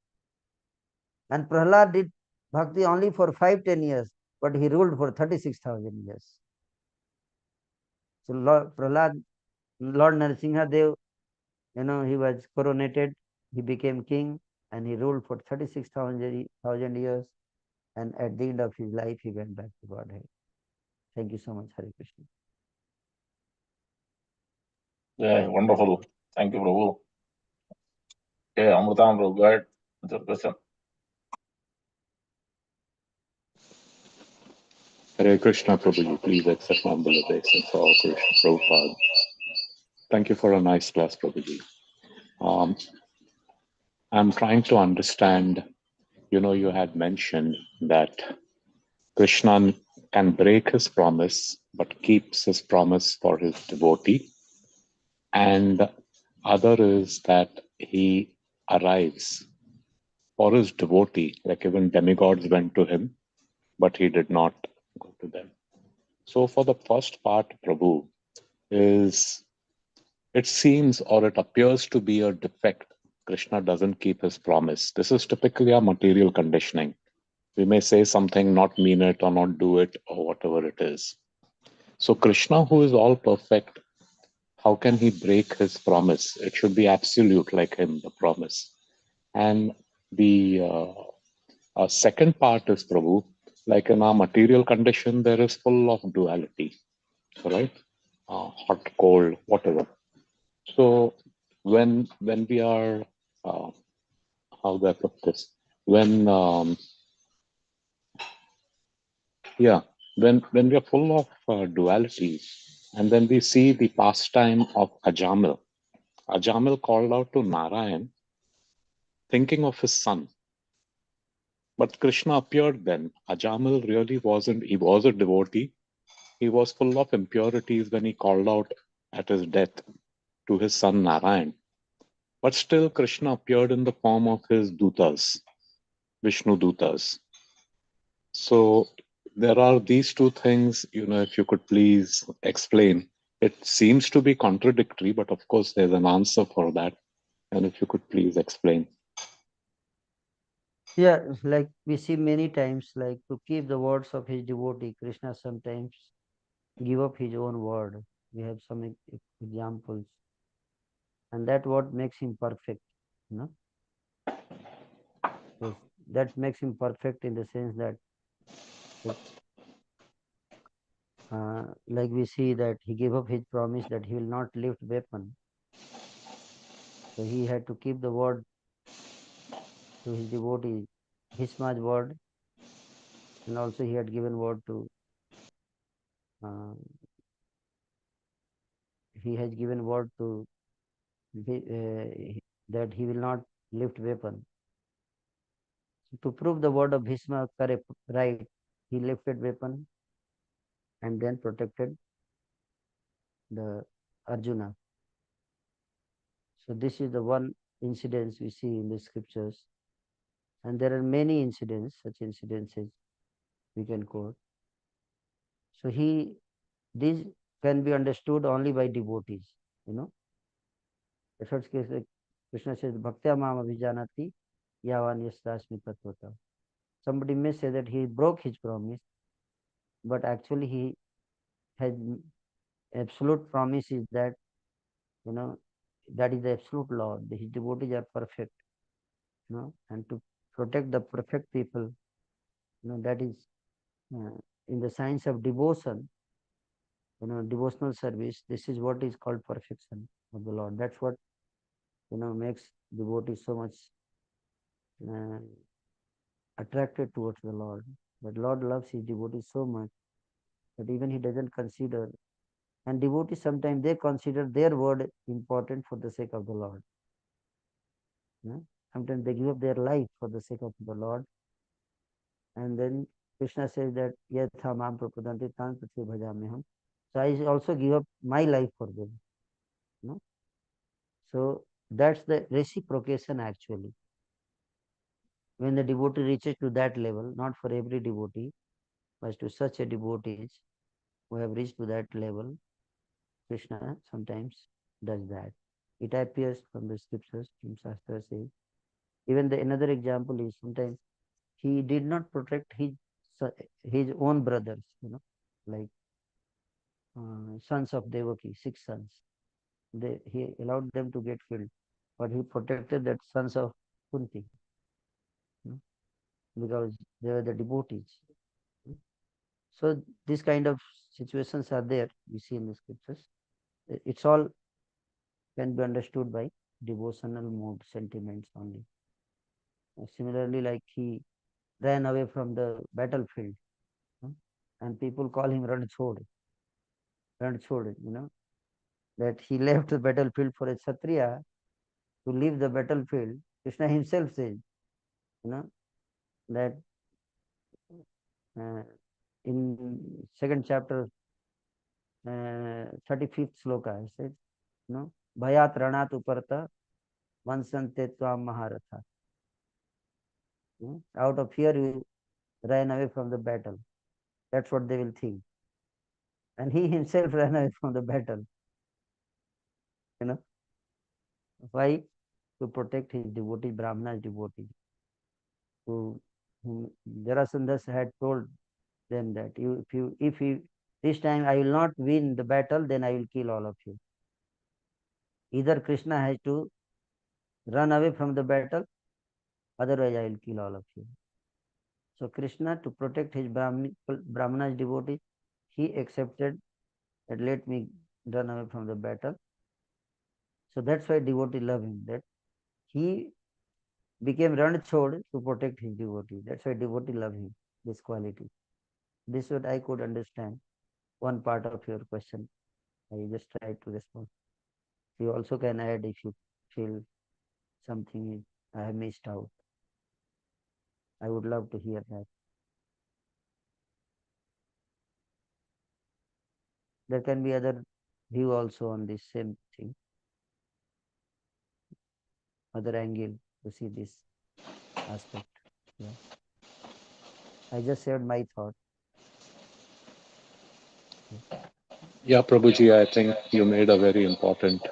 And Prahlad did bhakti only for 5-10 years, but he ruled for 36,000 years. So Lord Narasimha Dev, he was coronated, he became king, and he ruled for 36,000 years. And at the end of his life, he went back to Godhead. Thank you so much, Hare Krishna. Yeah, wonderful. Thank you, Prabhu. Okay, Amritam, Prabhu, go ahead with your question. Hare Krishna, Prabhuji, please accept my humble obeisance for Krishna Prabhupada. Thank you for a nice class, Prabhuji. I'm trying to understand, you had mentioned that Krishna can break his promise, but keeps his promise for his devotee. And other is that he arrives for his devotee, like even demigods went to him, but he did not go to them. So for the first part, Prabhu, is it seems or it appears to be a defect. Krishna doesn't keep his promise. This is typically our material conditioning. We may say something, not mean it, or not do it, or whatever it is. So Krishna, who is all perfect, how can he break his promise? It should be absolute like him, the promise. And the second part is, Prabhu, like in our material condition, there is full of duality, right? Hot, cold, whatever. So when we are, how do I put this? When when we are full of duality, and then we see the pastime of Ajamil. Ajamil called out to Narayan, thinking of his son. But Krishna appeared then. Ajamil really wasn't, he was a devotee. He was full of impurities when he called out at his death to his son Narayan. But still, Krishna appeared in the form of his dutas, Vishnu dutas. So there are these two things, if you could please explain. It seems to be contradictory, but of course, there's an answer for that. And if you could please explain. Yeah, like we see many times, like to keep the words of his devotee, Krishna sometimes give up his own word. We have some examples, and that what makes him perfect. You know, yes, that makes him perfect in the sense that Like we see that he gave up his promise that he will not lift weapon. So he had to keep the word to his devotee, Bhishma's word, and also he had given word to uh, he has given word to that he will not lift weapon. So to prove the word of Bhishma correct, right, he lifted weapon and then protected the Arjuna. So this is the one incident we see in the scriptures, and there are many incidents, such incidences we can quote. So these can be understood only by devotees, you know. That's what Krishna says, Bhaktya Mam Abhijanati Yavan Yastasmi Tatvata. Somebody may say that he broke his promise, but actually he has absolute promise is that, you know, that is the absolute law. His devotees are perfect, you know, and to protect the perfect people, you know, that is uh, in the science of devotion, you know, devotional service. This is what is called perfection of the Lord. That's what, you know, makes devotees so much uh, attracted towards the Lord. But Lord loves his devotees so much that even he doesn't consider. And devotees sometimes they consider their word important for the sake of the Lord. You know? Sometimes they give up their life for the sake of the Lord. And then Krishna says that yatha mam prapadanti tan tatve bhajamyaham. So I also give up my life for them. You know? So that's the reciprocation actually. When the devotee reaches to that level, not for every devotee, but to such a devotees who have reached to that level, Krishna sometimes does that. It appears from the scriptures, from Shastra says. Even the another example is sometimes he did not protect his own brothers, you know, like sons of Devaki, 6 sons. He allowed them to get killed, but he protected that sons of Kunti, you know, because they were the devotees. So these kind of situations are there. We see in the scriptures. It's all can be understood by devotional mood sentiments only. Similarly, like he ran away from the battlefield, you know, and people call him Ranchod, Ranchod, you know, that he left the battlefield for a Kshatriya to leave the battlefield. Krishna himself says, you know, that uh, in second chapter, 35th sloka, he says, you know, Bhayat Ranat Uparta Vansante Tvam Maharatha. Out of fear, you ran away from the battle. That's what they will think. And he himself ran away from the battle. You know, why? To protect his devotee, Brahmana's devotee. Whom Jarasandha had told them that if you this time I will not win the battle, then I will kill all of you. Either Krishna has to run away from the battle, otherwise I will kill all of you. So Krishna, to protect his Brahmana's devotee, he accepted that let me run away from the battle. So that's why devotee love him. That he became Ranchod to protect his devotee. That's why devotee love him. This quality. This is what I could understand. One part of your question. I just tried to respond. You also can add if you feel something I have missed out. I would love to hear that. There can be other view also on this same thing, other angle to see this aspect. Yeah. I just shared my thought. Yeah, Prabhuji, I think you made a very important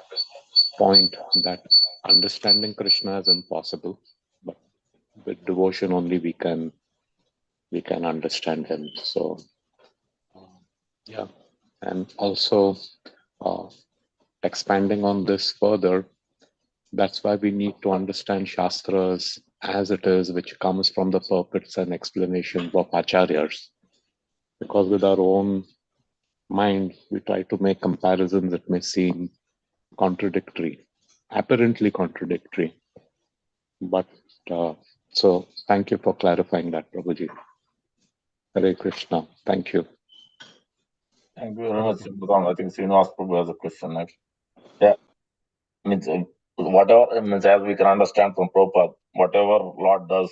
point that understanding Krishna is impossible, but with devotion only we can understand him. So yeah, and also uh, expanding on this further, that's why we need to understand Shastras as it is, which comes from the purports and explanations of Acharyas. Because with our own mind, we try to make comparisons that may seem contradictory, apparently contradictory. But so thank you for clarifying that, Prabhuji. Hare Krishna. Thank you. Thank you very much, Amrutam. I think Srinivas Prabhu has a question next. Yeah, means whatever means as we can understand from Prabhupada, whatever Lord does,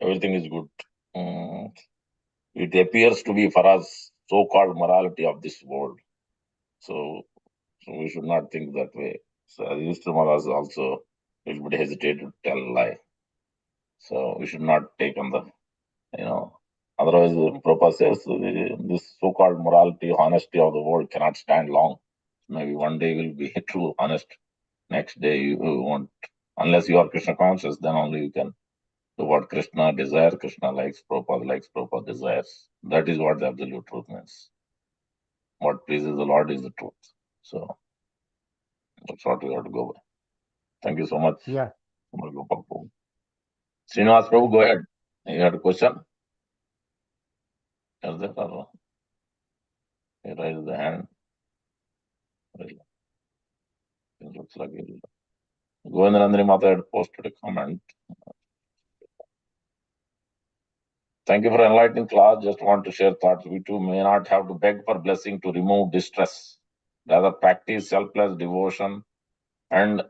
everything is good. It appears to be for us so-called morality of this world. So we should not think that way. So Yudhishthira Maharaj also a little bit hesitated to tell a lie. So we should not take on the, otherwise Prabhupada says this so-called morality, honesty of the world cannot stand long. Maybe one day will be true, honest. Next day you won't, unless you are Krishna conscious, then only you can do what Krishna desires, Krishna likes, Prabhupada desires. That is what the absolute truth means. What pleases the Lord is the truth. So that's what we have to go by. Thank you so much. Yeah. Srinivas Prabhu, go ahead. You had a question? Is there or he raised the hand? It looks like he Govindranandri Mata had posted a comment. Thank you for enlightening class. Just want to share thoughts. We too may not have to beg for blessing to remove distress. Rather, practice selfless devotion and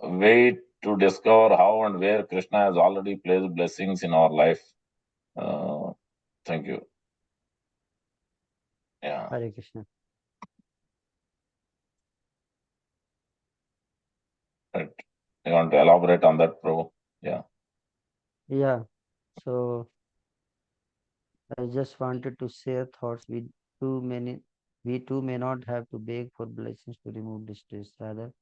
wait to discover how and where Krishna has already placed blessings in our life. Thank you. Yeah. Hare Krishna. Right. You want to elaborate on that, Prabhu? Yeah. Yeah. So I just wanted to share thoughts. We too may not have to beg for blessings to remove distress. Rather,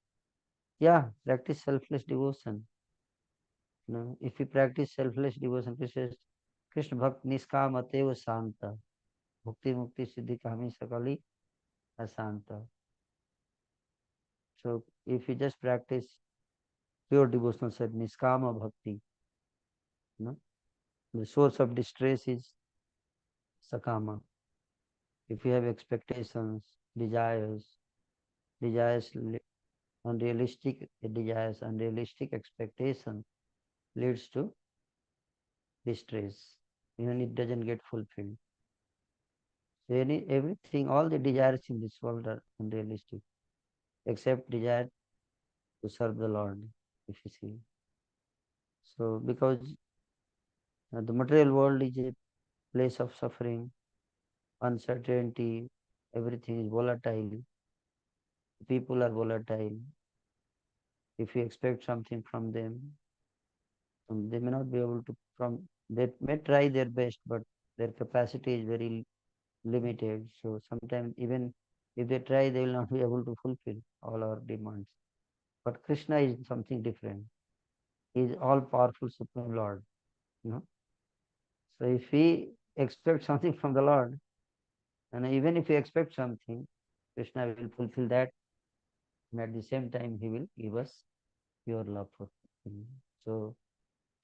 yeah, practice selfless devotion. If we practice selfless devotion, Krishna Bhakt Niskam Ateva Santa. Bhukti Mukti Siddhi Kami Sakali Asanta. So if we just practice pure devotional set, Niskama Bhakti, the source of distress is Sakama. If we have expectations, desires, unrealistic expectation leads to distress. Even it doesn't get fulfilled. So everything, all the desires in this world are unrealistic, except desire to serve the Lord, if you see. So because the material world is a place of suffering, uncertainty, everything is volatile. People are volatile. If you expect something from them, they may not be able to they may try their best, but their capacity is very limited. So sometimes even if they try, they will not be able to fulfill all our demands. But Krishna is something different. He is all powerful Supreme Lord. So if we expect something from the Lord, and even if we expect something, Krishna will fulfill that, and at the same time he will give us pure love for him. So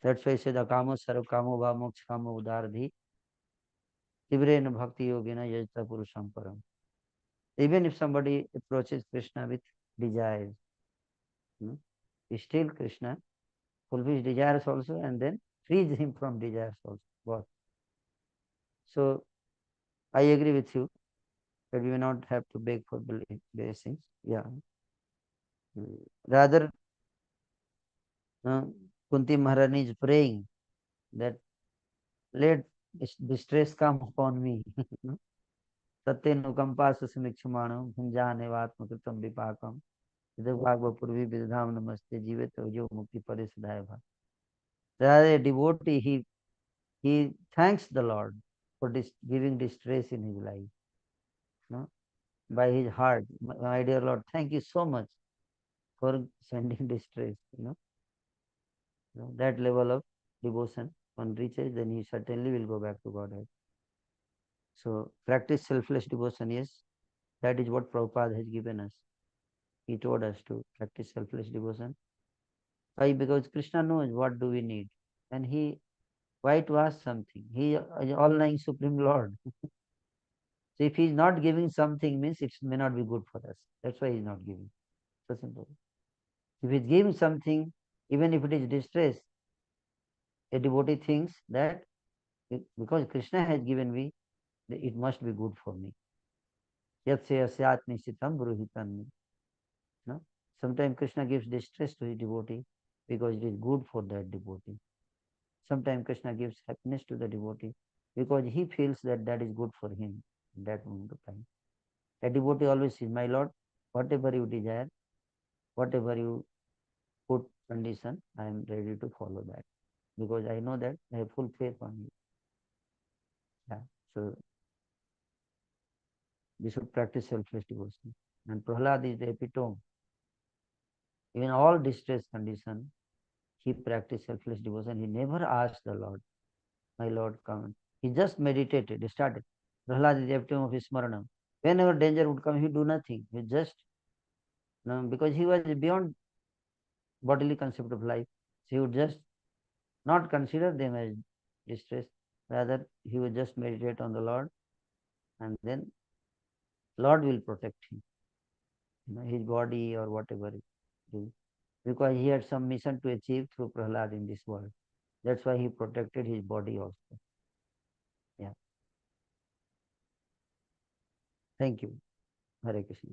that's why I said Akamo Sarv Kamo Va Moksha Kamo Udaradhi Tivrena Bhakti Yogina Yajta Purusham Param. Even if somebody approaches Krishna with desires, still Krishna fulfills desires also and then frees him from desires also. Both. So I agree with you that we may not have to beg for blessings. Yeah. Rather, Kunti Maharani is praying that let distress come upon me. Satyanukampa Susamikshmanam Bhunjane Vatmakritam Vipakam Vidavagvapurvi Vidham Namaste Jivet Ojo Mukti Parisudhaya. Rather, a devotee, he thanks the Lord for giving distress in his life. By his heart, my dear Lord, thank you so much for sending distress. That level of devotion one reaches, then he certainly will go back to Godhead. So practice selfless devotion, yes, that is what Prabhupada has given us. He told us to practice selfless devotion. Why? Because Krishna knows what do we need. And why to ask something? He is all-knowing Supreme Lord. So if he's not giving something, means it may not be good for us. That's why he's not giving. So simple. If he's giving something, even if it is distress, a devotee thinks that because Krishna has given me, it must be good for me. Yatsya nishchitam bruhitam. No? Sometimes Krishna gives distress to his devotee because it is good for that devotee. Sometimes Krishna gives happiness to the devotee because he feels that that is good for him at that moment of time. A devotee always says, my Lord, whatever you desire, whatever you put condition, I am ready to follow that because I know that I have full faith on you. Yeah. So we should practice selfless devotion. And Prahlad is the epitome. In all distress condition, he practiced selfless devotion. He never asked the Lord, my Lord, come. He just meditated, he started. Prahlad is the epitome of his smaranam. Whenever danger would come, he do nothing. He just, because he was beyond bodily concept of life. So he would just not consider them as distress. Rather, he would just meditate on the Lord, and then Lord will protect him, his body or whatever it is. Because he had some mission to achieve through Prahlad in this world. That's why he protected his body also. Yeah. Thank you. Hare Krishna.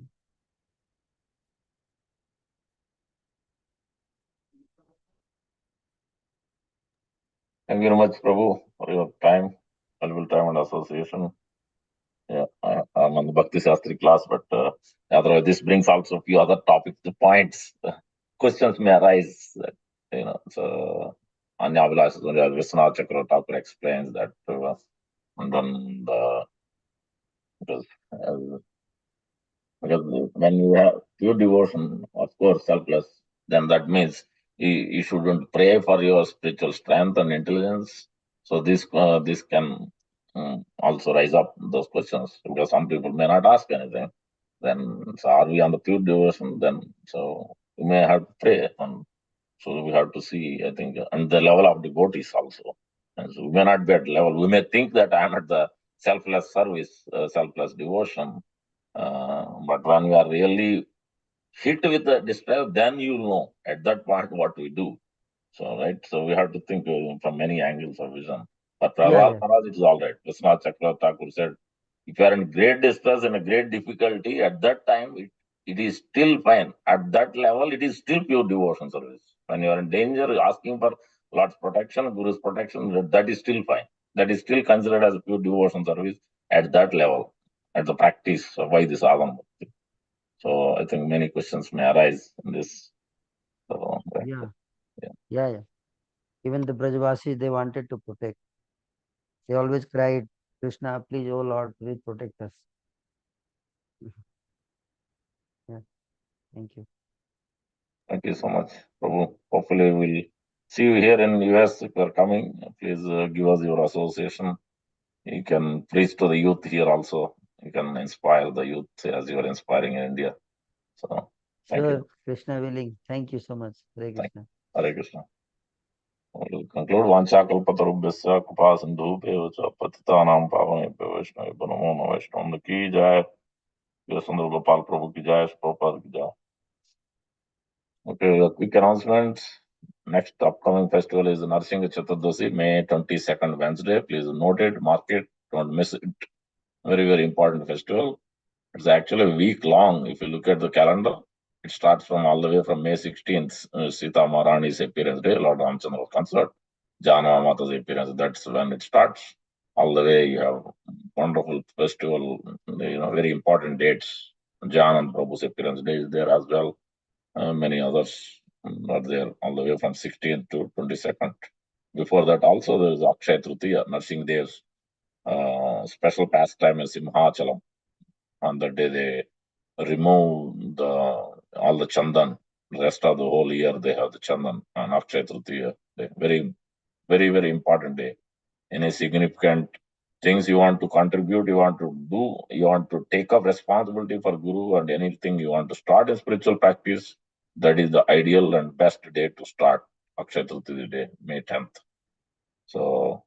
Thank you very much, Prabhu, for your time, valuable time and association. Yeah, I'm on the Bhakti Shastri class, but otherwise this brings also a few other topics, the points, questions may arise. That, so Anya Vilas, Vishwanath Chakravarti Thakur explains that, and then because, uh, because when you have pure devotion, of course, selfless, then that means you shouldn't pray for your spiritual strength and intelligence. So this can also raise up those questions because some people may not ask anything. Then, so are we on the pure devotion? Then, so we may have to pray, and so we have to see. I think, and the level of devotees also. And so we may not be at level. We may think that I am at the selfless service, selfless devotion, but when we are really hit with the distress, then you know at that point what we do. So, right. So we have to think from many angles of vision. But Yeah, Prahlad yeah. Maharaj, it is all right. Vishwanath Chakravarti Thakur said, if you are in great distress and a great difficulty, at that time it is still fine. At that level, it is still pure devotion service. When you are in danger, asking for Lord's protection, Guru's protection, that is still fine. That is still considered as a pure devotion service at that level, at the practice of why this sadhana. So I think many questions may arise in this. So, right. Yeah. Yeah. Yeah, yeah. Even the Brajavasis, they wanted to protect. They always cried, Krishna, please, oh Lord, please protect us. Yeah. Thank you. Thank you so much, Prabhu. Hopefully, we'll see you here in US if you're coming. Please give us your association. You can preach to the youth here also. You can inspire the youth as you are inspiring in India. So, thank Sure, you. Krishna willing. Thank you so much. Hare Thank Krishna. you. Hare Krishna. We'll conclude. Vanchakalpatarubhyasya Kripa Sindhubhyo cha Patitanam Pavanebhyo Vaishnavibhyo Namo Namo Vaishnavam Ki Jai. Sundar Gopal Prabhu Ki Jai. Prabhupada Ki Jai. Okay, a quick announcement. Next upcoming festival is Narsingh Chaturdashi, May 22nd, Wednesday. Please note it, mark it, don't miss it. Very, very important festival. It's actually a week long. If you look at the calendar, it starts from all the way from May 16th, Sita Maharani's appearance day, Lord Ramchandra concert, Janava Mata's appearance. That's when it starts. All the way, you have wonderful festival, very important dates. Jan and Prabhu's appearance day is there as well. Many others are there all the way from 16th to 22nd. Before that, also there is Akshay Tritiya, Nursing Dev's special pastime is Simhachalam. On that day, they remove all the chandan. The rest of the whole year, they have the chandan on Akshay Tritiya. Very, very, very important day. Any significant things you want to contribute, you want to do, you want to take up responsibility for Guru and anything you want to start in spiritual practice, that is the ideal and best day to start Akshay Tritiya day, May 10th. So,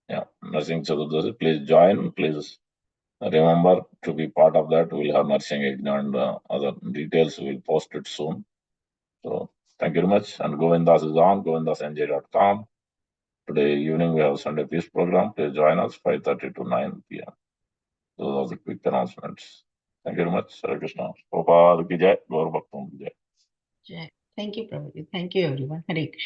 yeah, Narsingh Chaturdashi, please join, please Remember to be part of that. We'll have nursing yajna and other details. We'll post it soon. So thank you very much. And Govindas is on, govindasnj.com. Today evening we have Sunday Peace program. Please join us 5:30 to 9 p.m. Those are the quick announcements. Thank you very much. Hare Krishna. Prabhupada ki jai. Gaur Bhaktam ki jai. Thank you, Prabhuji. Thank you, everyone. Hare Krishna.